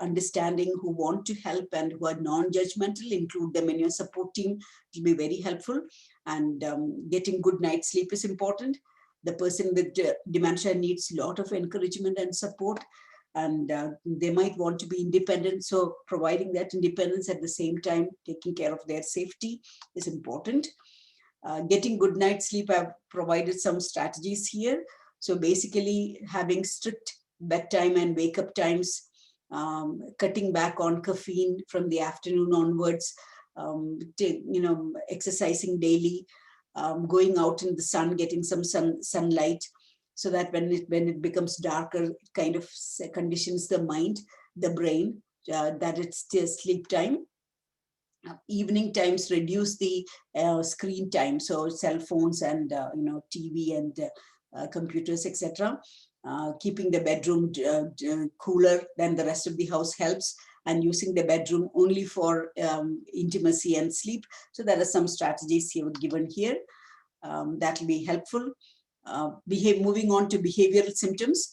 understanding, who want to help and who are non-judgmental. Include them in your support team. It will be very helpful. And getting good night's sleep is important. The person with dementia needs a lot of encouragement and support, and they might want to be independent. So providing that independence at the same time, taking care of their safety is important. Getting good night's sleep, I've provided some strategies here. So basically having strict bedtime and wake up times, cutting back on caffeine from the afternoon onwards, exercising daily, going out in the sun, getting some sunlight, so that when it becomes darker, it kind of conditions the mind, the brain, that it's still sleep time. Evening times, reduce the screen time, so cell phones and TV and computers, etc. Keeping the bedroom cooler than the rest of the house helps, and using the bedroom only for intimacy and sleep. So there are some strategies here given here that will be helpful. Moving on to behavioral symptoms.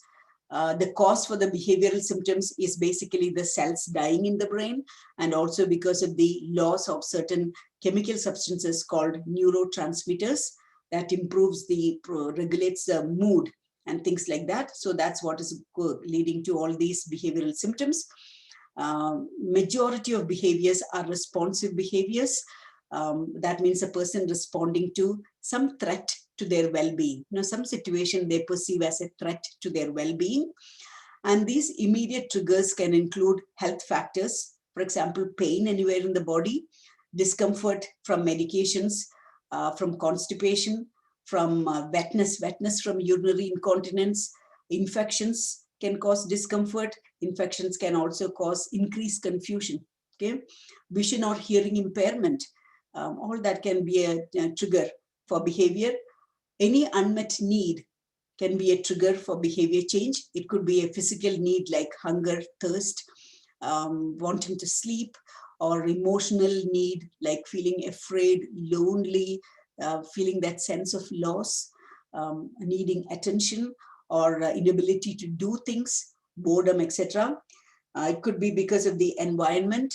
The cause for the behavioral symptoms is basically the cells dying in the brain, and also because of the loss of certain chemical substances called neurotransmitters that regulates the mood and things like that. So that's what is leading to all these behavioral symptoms. Majority of behaviors are responsive behaviors. That means a person responding to some threat to their well-being, some situation they perceive as a threat to their well-being. And these immediate triggers can include health factors, for example, pain anywhere in the body, discomfort from medications, from constipation, from wetness from urinary incontinence. Infections can cause discomfort. Infections can also cause increased confusion. Okay, vision or hearing impairment, all that can be a trigger for behavior. Any unmet need can be a trigger for behavior change. It could be a physical need like hunger, thirst, wanting to sleep, or emotional need like feeling afraid, lonely, feeling that sense of loss, needing attention, or inability to do things, boredom, etc. It could be because of the environment,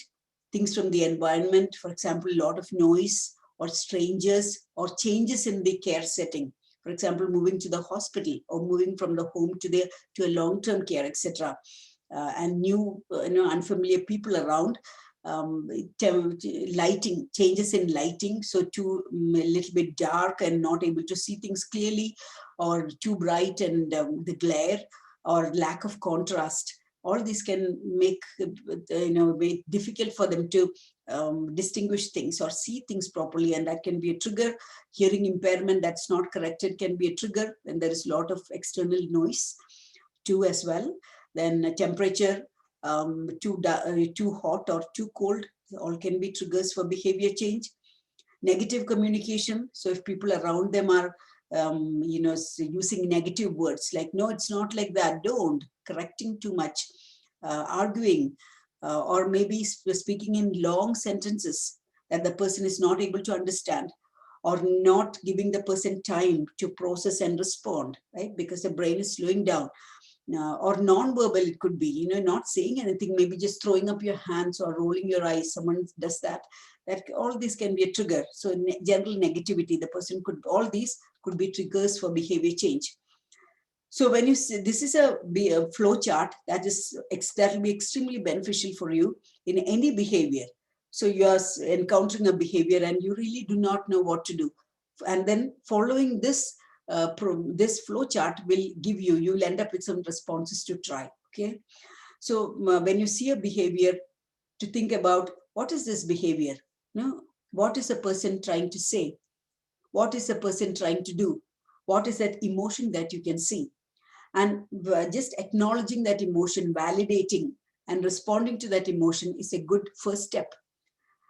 things from the environment, for example, a lot of noise or strangers or changes in the care setting. For example, moving to the hospital or moving from the home to a long-term care, etc. And new, unfamiliar people around. Lighting, changes in lighting, so too a little bit dark and not able to see things clearly, or too bright and the glare, or lack of contrast. All these can make very difficult for them to distinguish things or see things properly, and that can be a trigger. Hearing impairment that's not corrected can be a trigger, and there is a lot of external noise too as well. Then temperature, too hot or too cold, all can be triggers for behavior change. Negative communication, so if people around them are using negative words like, no, it's not like that, don't, correcting too much, arguing, or maybe speaking in long sentences that the person is not able to understand, or not giving the person time to process and respond, right? Because the brain is slowing down. Or non-verbal, it could be, not saying anything, maybe just throwing up your hands or rolling your eyes. Someone does that. All these can be a trigger. So general negativity, the person could, all these could be triggers for behavior change. So when you see, this is a flow chart that will be extremely beneficial for you in any behavior. So you are encountering a behavior and you really do not know what to do. And then following this flow chart will give you'll end up with some responses to try. Okay. So when you see a behavior, to think about, what is this behavior? What is a person trying to say? What is a person trying to do? What is that emotion that you can see? And just acknowledging that emotion, validating and responding to that emotion is a good first step.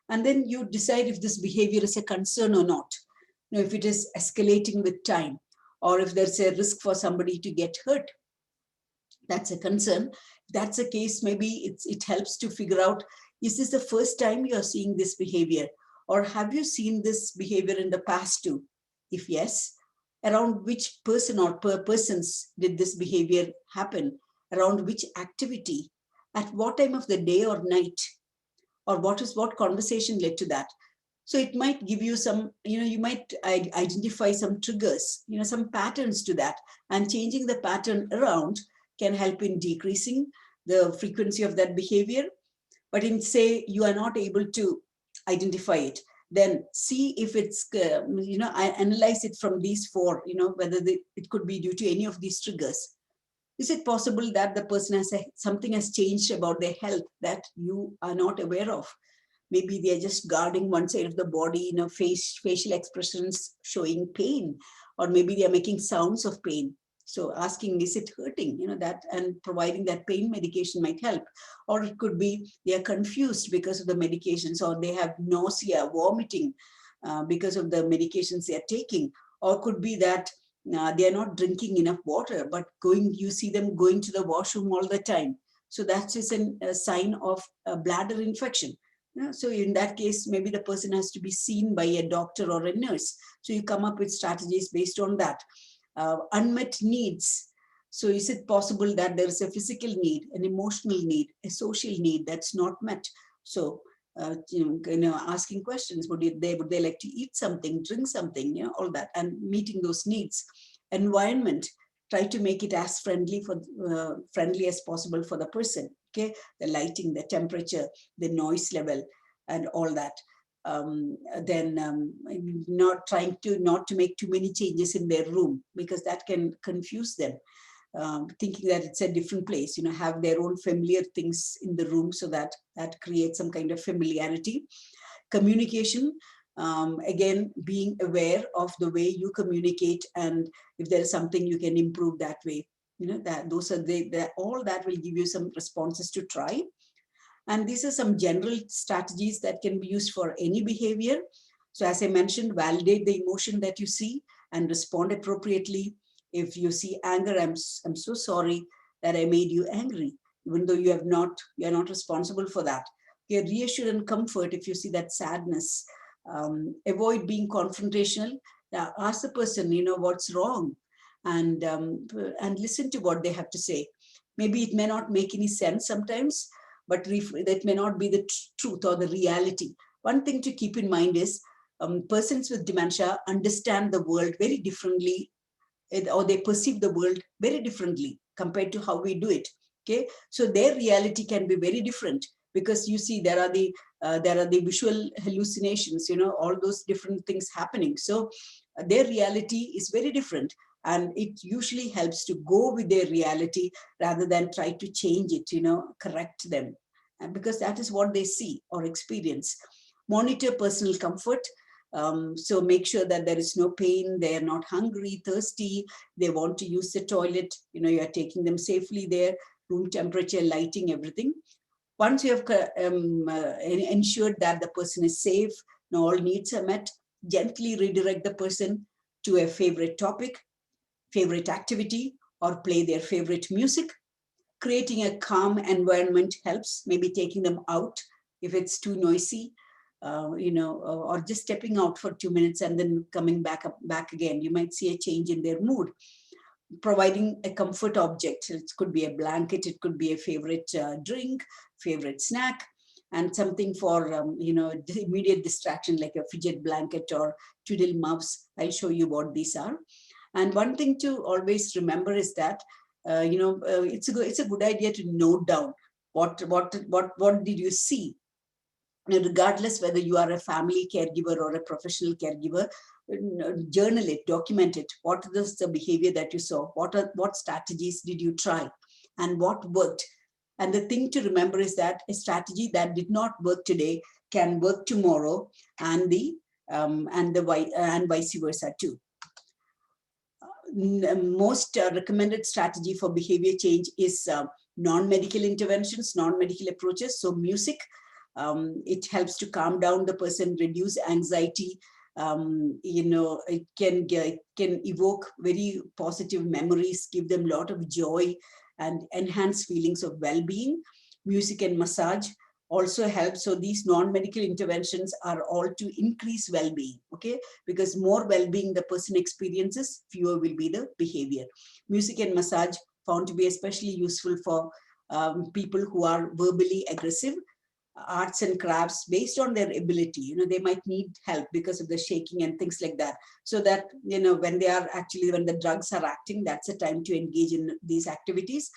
And then you decide if this behavior is a concern or not. If it is escalating with time, or if there's a risk for somebody to get hurt, that's a concern. If that's the case, maybe it helps to figure out, is this the first time you're seeing this behavior? Or have you seen this behavior in the past too? If yes, around which person or persons did this behavior happen? Around which activity? At what time of the day or night? Or what conversation led to that? So it might give you some, you might identify some triggers, some patterns to that, and changing the pattern around can help in decreasing the frequency of that behavior. But in say you are not able to identify it, then see if it's, I analyze it from these four, whether it could be due to any of these triggers. Is it possible that the person something has changed about their health that you are not aware of? Maybe they're just guarding one side of the body, facial expressions showing pain, or maybe they're making sounds of pain. So asking, is it hurting? That, and providing that pain medication might help. Or it could be they are confused because of the medications, or they have nausea, vomiting because of the medications they are taking. Or could be that they are not drinking enough water, but you see them going to the washroom all the time. So that is a sign of a bladder infection. So in that case, maybe the person has to be seen by a doctor or a nurse. So you come up with strategies based on that. Unmet needs. So is it possible that there is a physical need, an emotional need, a social need that's not met? So, asking questions, would they like to eat something, drink something, all that, and meeting those needs. Environment, try to make it as friendly as possible for the person. Okay, the lighting, the temperature, the noise level, and all that. Then not to make too many changes in their room, because that can confuse them, thinking that it's a different place. Have their own familiar things in the room, so that creates some kind of familiarity. Communication, again, being aware of the way you communicate, and if there is something you can improve that way, that those are all that will give you some responses to try. And these are some general strategies that can be used for any behavior. So as I mentioned, validate the emotion that you see and respond appropriately. If you see anger, I'm so sorry that I made you angry, even though you're not responsible for that. Reassure and comfort if you see that sadness. Avoid being confrontational. Ask the person, what's wrong, and listen to what they have to say. Maybe it may not make any sense sometimes, but that may not be the truth or the reality. One thing to keep in mind is persons with dementia understand the world very differently, or they perceive the world very differently compared to how we do it. Okay, so their reality can be very different, because you see there are the visual hallucinations, all those different things happening. So their reality is very different, and it usually helps to go with their reality rather than try to change it, correct them, because that is what they see or experience. Monitor personal comfort. So make sure that there is no pain, they're not hungry, thirsty, they want to use the toilet, you're taking them safely there, room temperature, lighting, everything. Once you have ensured that the person is safe, all needs are met, gently redirect the person to a favorite topic, favorite activity, or play their favorite music. Creating a calm environment helps, maybe taking them out if it's too noisy, or just stepping out for 2 minutes and then coming back again. You might see a change in their mood. Providing a comfort object. It could be a blanket, it could be a favorite drink, favorite snack, and something for, immediate distraction, like a fidget blanket or twiddle muffs. I'll show you what these are. And one thing to always remember is that, it's a good idea to note down what did you see. Regardless whether you are a family caregiver or a professional caregiver, journal it, document it. What is the behavior that you saw? What strategies did you try, and what worked? And the thing to remember is that a strategy that did not work today can work tomorrow, and vice versa too. Most recommended strategy for behavior change is non-medical interventions, non-medical approaches. So music, it helps to calm down the person, reduce anxiety. It can evoke very positive memories, give them a lot of joy, and enhance feelings of well-being. Music and massage also help. So these non-medical interventions are all to increase well-being, okay? Because more well-being the person experiences, fewer will be the behavior. Music and massage found to be especially useful for people who are verbally aggressive. Arts and crafts, based on their ability, they might need help because of the shaking and things like that. So that, when the drugs are acting, that's a time to engage in these activities.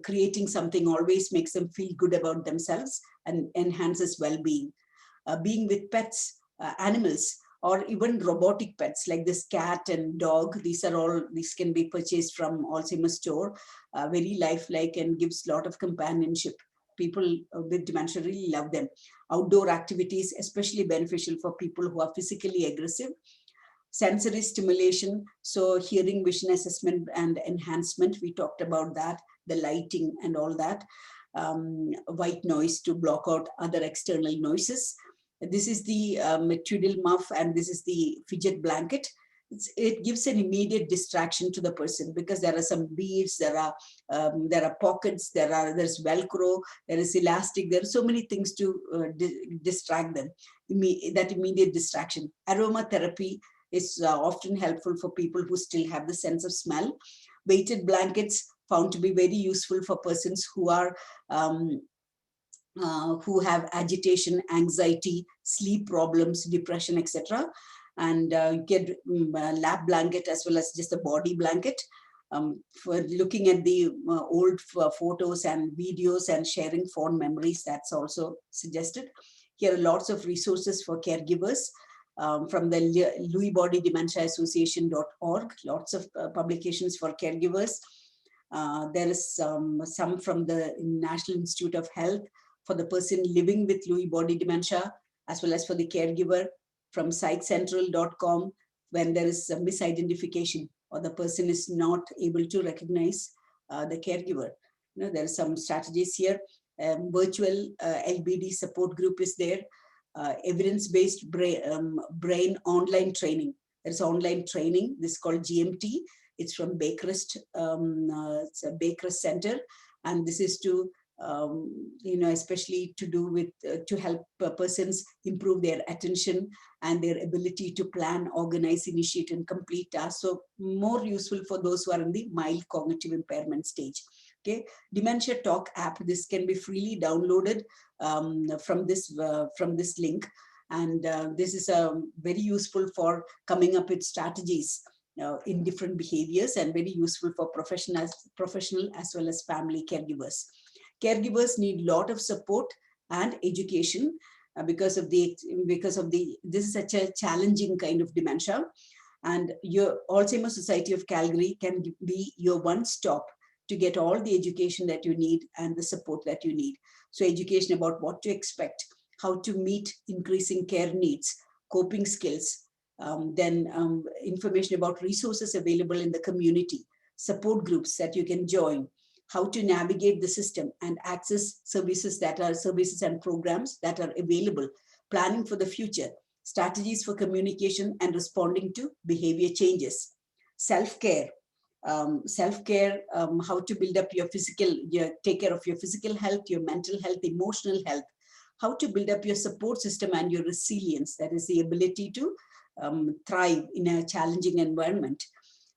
Creating something always makes them feel good about themselves and enhances well-being. Being with pets, animals, or even robotic pets like this cat and dog, these can be purchased from Alzheimer's store, very lifelike and gives a lot of companionship. People with dementia really love them. Outdoor activities, especially beneficial for people who are physically aggressive. Sensory stimulation, so hearing, vision assessment and enhancement, we talked about that, the lighting and all that. White noise to block out other external noises. This is the twiddle muff, and this is the fidget blanket. It gives an immediate distraction to the person, because there are some beads, there are pockets, there's Velcro, there is elastic, there are so many things to distract them. That immediate distraction. Aromatherapy is often helpful for people who still have the sense of smell. Weighted blankets found to be very useful for persons who are who have agitation, anxiety, sleep problems, depression, etc. And you get a lap blanket as well as just a body blanket. For looking at the old photos and videos and sharing fond memories, that's also suggested. Here are lots of resources for caregivers from the Lewy Body Dementia Association.org, lots of publications for caregivers. There is some from the National Institute of Health for the person living with Lewy body dementia, as well as for the caregiver, from psychcentral.com, when there is a misidentification or the person is not able to recognize the caregiver. There are some strategies here. Virtual LBD support group is there. Evidence-based brain online training. There's online training. This is called GMT. It's from Baycrest. It's a Baycrest Center, and this is to especially to do with to help persons improve their attention and their ability to plan, organize, initiate, and complete tasks. So more useful for those who are in the mild cognitive impairment stage. Okay, Dementia Talk app. This can be freely downloaded from this link, and this is very useful for coming up with strategies in different behaviors, and very useful for professional as well as family caregivers. Caregivers need a lot of support and education because of this is such a challenging kind of dementia, and your Alzheimer's Society of Calgary can be your one-stop to get all the education that you need and the support that you need. So education about what to expect, how to meet increasing care needs, coping skills, then information about resources available in the community, support groups that you can join, how to navigate the system and access services and programs that are available, planning for the future, strategies for communication and responding to behavior changes, self-care, how to build up take care of your physical health, your mental health, emotional health, how to build up your support system and your resilience, that is the ability to thrive in a challenging environment,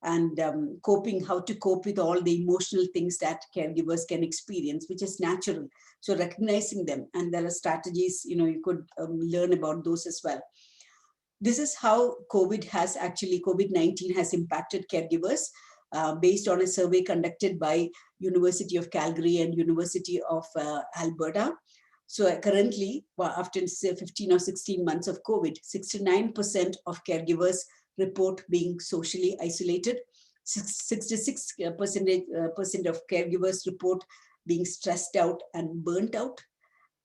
and coping, how to cope with all the emotional things that caregivers can experience, which is natural. So recognizing them, and there are strategies, you could learn about those as well. This is how COVID-19 has impacted caregivers based on a survey conducted by University of Calgary and University of Alberta. So currently, after 15 or 16 months of COVID, 69% of caregivers report being socially isolated. 66% of caregivers report being stressed out and burnt out.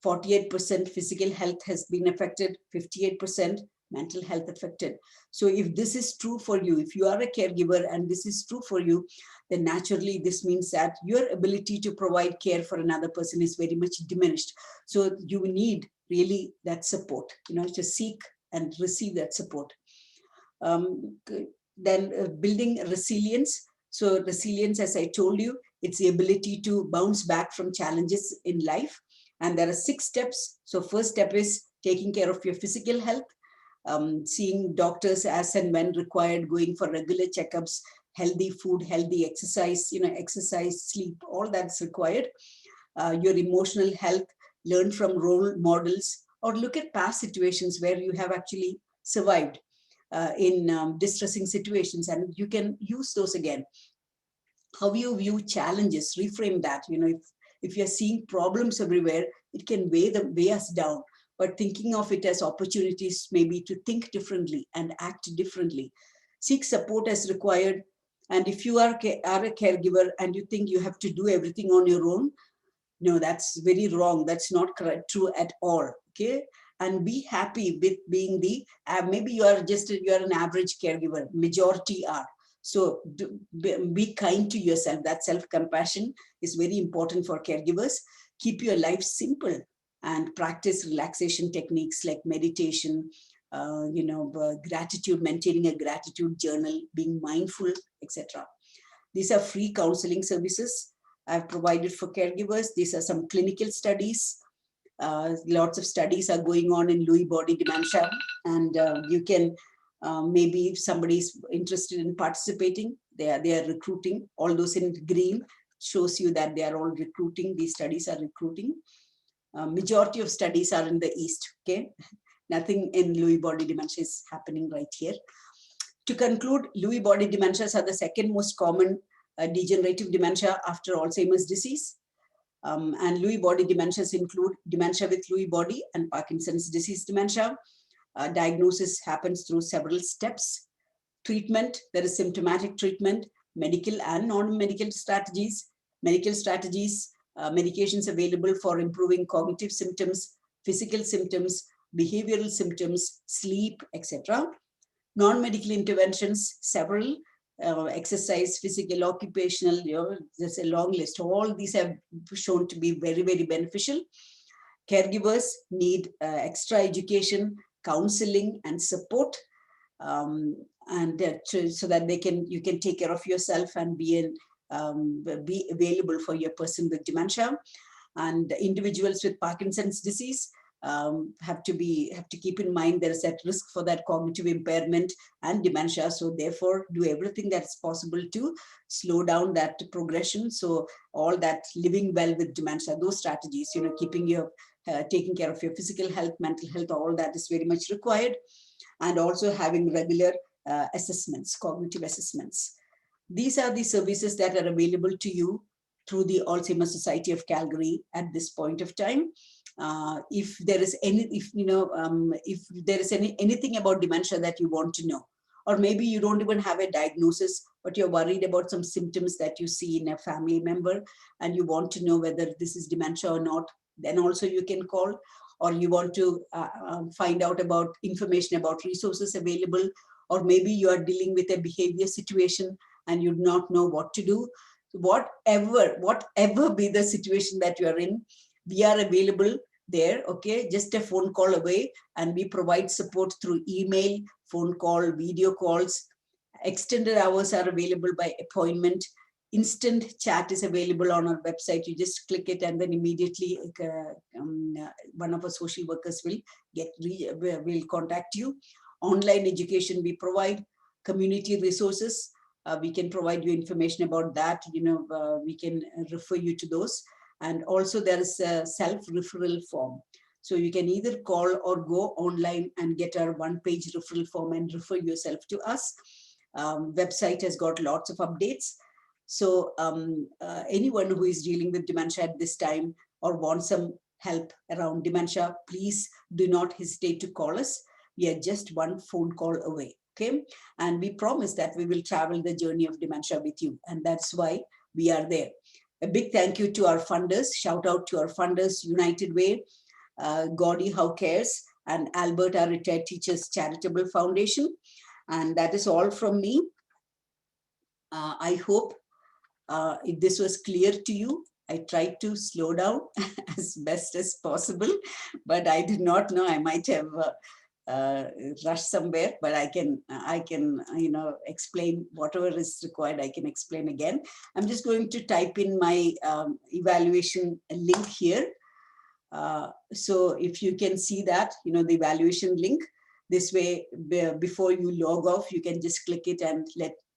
48% physical health has been affected, 58% mental health affected. So if this is true for you, if you are a caregiver and this is true for you, then naturally this means that your ability to provide care for another person is very much diminished. So you need really that support, to seek and receive that support. Then building resilience. So resilience, as I told you, it's the ability to bounce back from challenges in life. And there are 6 steps. So first step is taking care of your physical health, seeing doctors as and when required, going for regular checkups, healthy food, healthy exercise, exercise, sleep, all that's required. Your emotional health, learn from role models, or look at past situations where you have actually survived in distressing situations, and you can use those again. How you view challenges, reframe that. If you're seeing problems everywhere, it can weigh us down. But thinking of it as opportunities, maybe to think differently and act differently. Seek support as required. And if you are a caregiver and you think you have to do everything on your own, no, that's very wrong. That's not true at all. Okay. And be happy with being maybe you're an average caregiver, majority are. So be kind to yourself. That self-compassion is very important for caregivers. Keep your life simple and practice relaxation techniques like meditation, gratitude, maintaining a gratitude journal, being mindful, etc. These are free counseling services I've provided for caregivers. These are some clinical studies. Lots of studies are going on in Lewy body dementia, and you can maybe if somebody is interested in participating, They are recruiting. All those in green shows you that they are all recruiting. These studies are recruiting. Majority of studies are in the East, okay? Nothing in Lewy body dementia is happening right here. To conclude, Lewy body dementias are the second most common degenerative dementia after Alzheimer's disease. And Lewy body dementias include dementia with Lewy body and Parkinson's disease dementia. Diagnosis happens through several steps. Treatment, there is symptomatic treatment, medical and non-medical strategies. Medical strategies, medications available for improving cognitive symptoms, physical symptoms, behavioral symptoms, sleep, etc. Non-medical interventions, several, exercise, physical, occupational, there's a long list. All these have shown to be very, very beneficial. Caregivers need extra education, counseling, and support, so that you can take care of yourself and be available for your person with dementia. And individuals with Parkinson's disease have to keep in mind there is at risk for that cognitive impairment and dementia. So therefore, do everything that's possible to slow down that progression. So all that living well with dementia, those strategies, keeping your taking care of your physical health, mental health, all that is very much required. And also having regular assessments, cognitive assessments. These are the services that are available to you through the Alzheimer's Society of Calgary at this point of time. If there is anything about dementia that you want to know, or maybe you don't even have a diagnosis, but you're worried about some symptoms that you see in a family member, and you want to know whether this is dementia or not, then also you can call. Or you want to find out about information about resources available, or maybe you are dealing with a behavior situation and you do not know what to do. Whatever be the situation that you are in, we are available there, okay? Just a phone call away, and we provide support through email, phone call, video calls. Extended hours are available by appointment. Instant chat is available on our website. You just click it, and then immediately one of our social workers will contact you. Online education we provide. Community resources, we can provide you information about that. We can refer you to those. And also there is a self-referral form. So you can either call or go online and get our one-page referral form and refer yourself to us. Website has got lots of updates. So anyone who is dealing with dementia at this time or wants some help around dementia, please do not hesitate to call us. We are just one phone call away, okay? And we promise that we will travel the journey of dementia with you. And that's why we are there. A big thank you to our funders. Shout out to our funders, United Way, Gordie How Cares, and Alberta Retired Teachers Charitable Foundation. And that is all from me. I hope if this was clear to you. I tried to slow down as best as possible, but I did not know. I might have rushed somewhere, but I can explain whatever is required. I can explain again. I'm just going to type in my evaluation link here. So if you can see that, the evaluation link, this way, before you log off, you can just click it and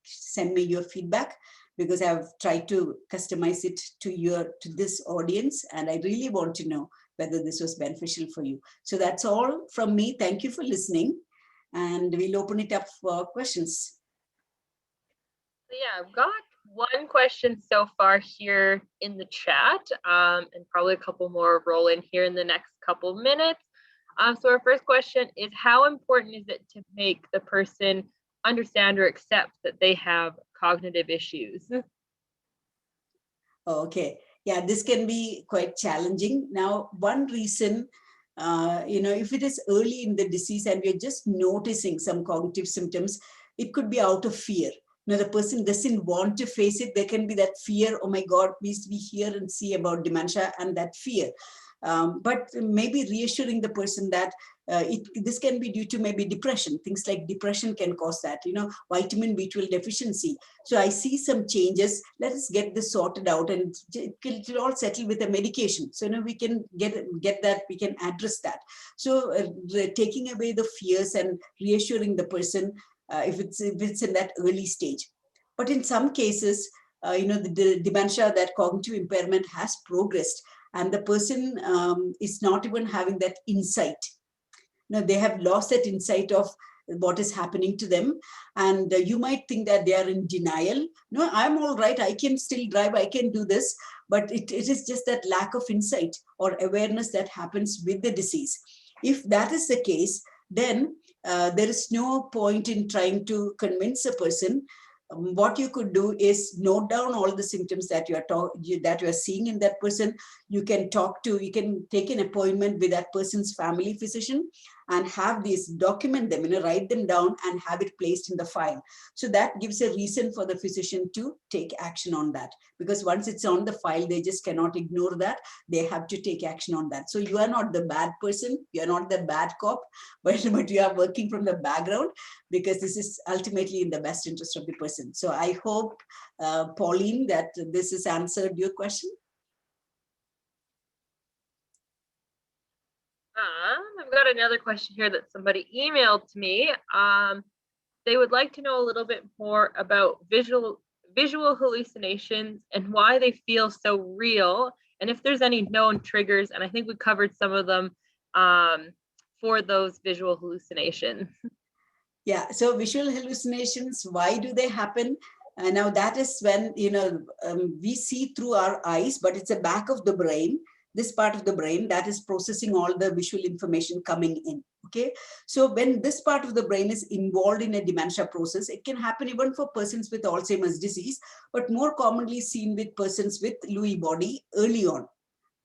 send me your feedback, because I've tried to customize it to this audience, and I really want to know whether this was beneficial for you. So that's all from me. Thank you for listening, and we'll open it up for questions. Yeah, I've got one question so far here in the chat, and probably a couple more roll in here in the next couple minutes. So our first question is, how important is it to make the person understand or accept that they have cognitive issues? Okay, yeah, this can be quite challenging. Now, one reason, if it is early in the disease and we're just noticing some cognitive symptoms, it could be out of fear. Now, the person doesn't want to face it. There can be that fear, oh my God, please, we hear and see about dementia, and that fear. But maybe reassuring the person that this can be due to maybe depression. Things like depression can cause that, vitamin B12 deficiency. So I see some changes. Let us get this sorted out, and it'll all settle with a medication. So we can get that, we can address that. So taking away the fears and reassuring the person if it's in that early stage. But in some cases, the dementia, that cognitive impairment has progressed, and the person is not even having that insight. They have lost that insight of what is happening to them. And you might think that they are in denial. No, I'm all right. I can still drive. I can do this. But it is just that lack of insight or awareness that happens with the disease. If that is the case, then there is no point in trying to convince a person. What you could do is note down all the symptoms that you are seeing in that person. You can take an appointment with that person's family physician and have these, document them, write them down and have it placed in the file. So that gives a reason for the physician to take action on that, because once it's on the file, they just cannot ignore that. They have to take action on that. So you are not the bad person, you are not the bad cop, but you are working from the background, because this is ultimately in the best interest of the person. So I hope, Pauline, that this has answered your question. I've got another question here that somebody emailed to me. They would like to know a little bit more about visual hallucinations and why they feel so real, and if there's any known triggers. And I think we covered some of them for those visual hallucinations. Yeah, so visual hallucinations, why do they happen? Now that is when, we see through our eyes, but it's the back of the brain, this part of the brain that is processing all the visual information coming in. Okay, so when this part of the brain is involved in a dementia process, it can happen even for persons with Alzheimer's disease, but more commonly seen with persons with Lewy body early on.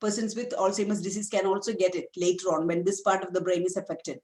Persons with Alzheimer's disease can also get it later on when this part of the brain is affected.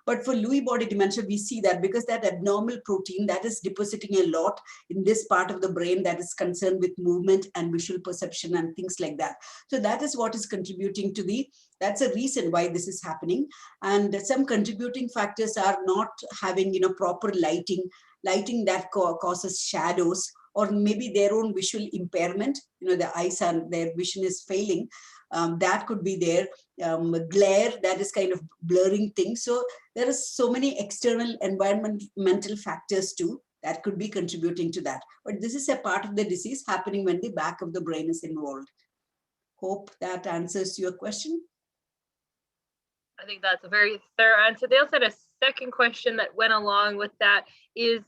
But for Lewy body dementia, we see that because that abnormal protein that is depositing a lot in this part of the brain that is concerned with movement and visual perception and things like that. So that is what is contributing to that's a reason why this is happening. And some contributing factors are not having, proper lighting that causes shadows, or maybe their own visual impairment, the eyes and their vision is failing. That could be there. Glare, that is kind of blurring things. So there are so many external environmental factors too that could be contributing to that. But this is a part of the disease happening when the back of the brain is involved. Hope that answers your question. I think that's a very thorough answer. They also had a second question that went along with that, is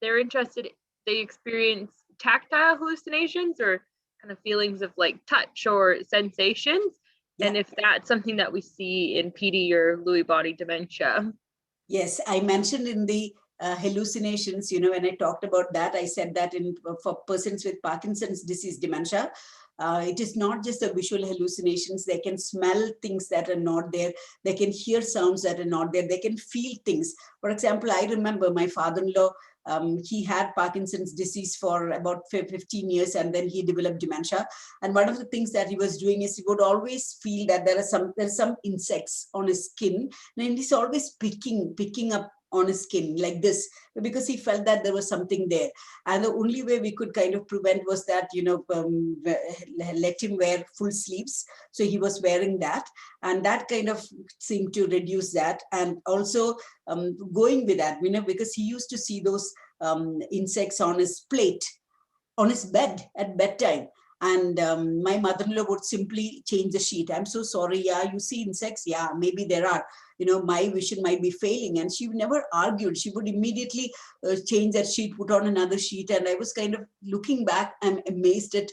they're interested, they experience tactile hallucinations or kind of feelings of like touch or sensations. Yeah. And if that's something that we see in PD or Lewy body dementia. Yes, I mentioned in the hallucinations, when I talked about that, I said that for persons with Parkinson's disease dementia, it is not just the visual hallucinations. They can smell things that are not there. They can hear sounds that are not there. They can feel things. For example, I remember my father-in-law, he had Parkinson's disease for about 15 years, and then he developed dementia. And one of the things that he was doing is he would always feel that there's some insects on his skin, and he's always picking up on his skin like this, because he felt that there was something there. And the only way we could kind of prevent was that, let him wear full sleeves. So he was wearing that, and that kind of seemed to reduce that. And also going with that, because he used to see those insects on his plate, on his bed at bedtime. And my mother-in-law would simply change the sheet. I'm so sorry. Yeah, you see insects. Yeah, maybe there are. My vision might be failing. And she never argued. She would immediately change that sheet, put on another sheet. And I was kind of looking back and amazed at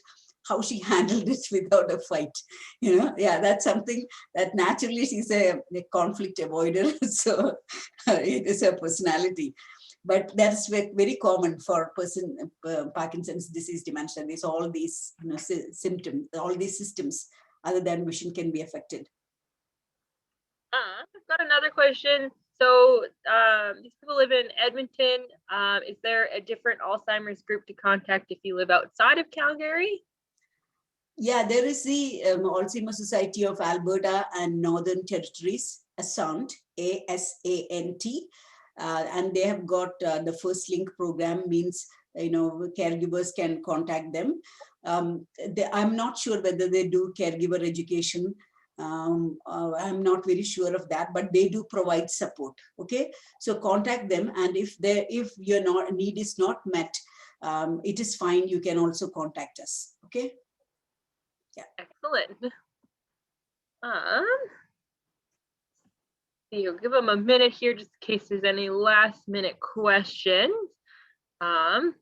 how she handled it without a fight. Yeah, that's something that naturally she's a conflict avoider. So it is her personality. But that's very common for Parkinson's disease dementia. There's all these symptoms, all these systems other than vision can be affected. I've got another question. So these people live in Edmonton. Is there a different Alzheimer's group to contact if you live outside of Calgary? Yeah, there is the Alzheimer's Society of Alberta and Northern Territories, ASANT, A-S-A-N-T. And they have got the First Link program, means caregivers can contact them. I'm not sure whether they do caregiver education I'm not very sure of that, but they do provide support. Okay, so contact them, and if your need is not met, it is fine. You can also contact us. Okay. Yeah. Excellent. You'll give them a minute here just in case there's any last minute questions. That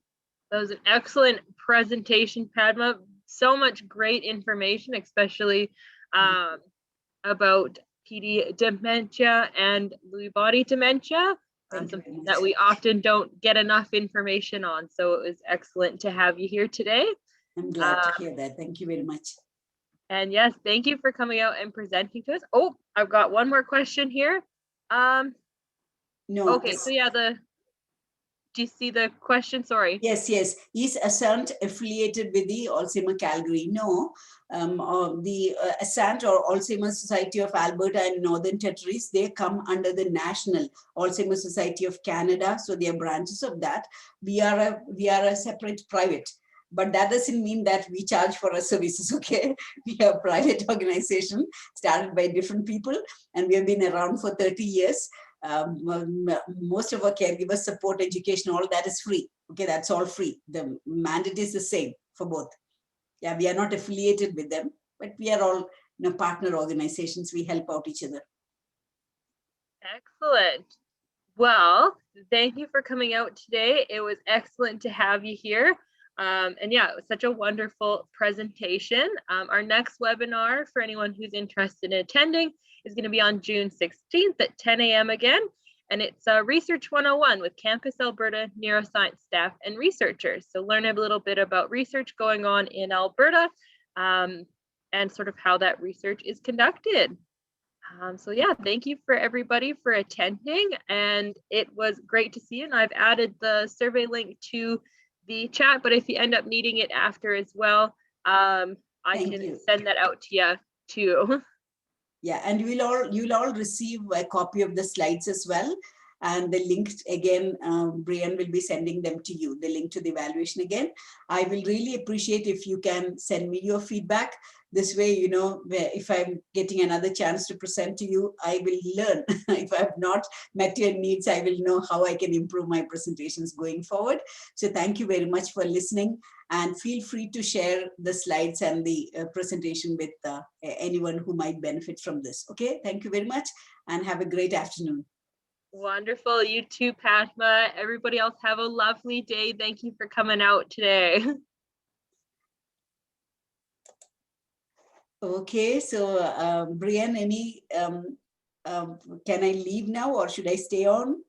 was an excellent presentation, Padma. So much great information, especially about PD dementia and Lewy body dementia, something that we often don't get enough information on. So it was excellent to have you here today. I'm glad to hear that. Thank you very much. And yes, thank you for coming out and presenting to us. Oh, I've got one more question here. No. Okay, so yeah, do you see the question? Sorry. Yes. Is ASANT affiliated with the Alzheimer Calgary? No. The ASANT, or Alzheimer's Society of Alberta and Northern Territories, they come under the National Alzheimer's Society of Canada. So they are branches of that. We are a separate private. But that doesn't mean that we charge for our services, okay? We are a private organization started by different people, and we have been around for 30 years. Most of our caregivers support, education, all that is free. Okay, that's all free. The mandate is the same for both. Yeah, we are not affiliated with them, but we are all partner organizations. We help out each other. Excellent. Well, thank you for coming out today. It was excellent to have you here. And yeah, it was such a wonderful presentation. Our next webinar, for anyone who's interested in attending, is going to be on June 16th at 10 a.m. again. And it's Research 101 with Campus Alberta neuroscience staff and researchers. So learn a little bit about research going on in Alberta and sort of how that research is conducted. So yeah, thank you for everybody for attending, and it was great to see you. And I've added the survey link to the chat, but if you end up needing it after as well, I can send that out to you too. Yeah, and you'll all receive a copy of the slides as well. And the link again, Brian will be sending them to you, the link to the evaluation again. I will really appreciate if you can send me your feedback. This way, if I'm getting another chance to present to you, I will learn. If I have not met your needs, I will know how I can improve my presentations going forward. So thank you very much for listening, and feel free to share the slides and the presentation with anyone who might benefit from this. Okay, thank you very much, and have a great afternoon. Wonderful. You too, Padma. Everybody else have a lovely day. Thank you for coming out today. Okay, so Brian, can I leave now, or should I stay on?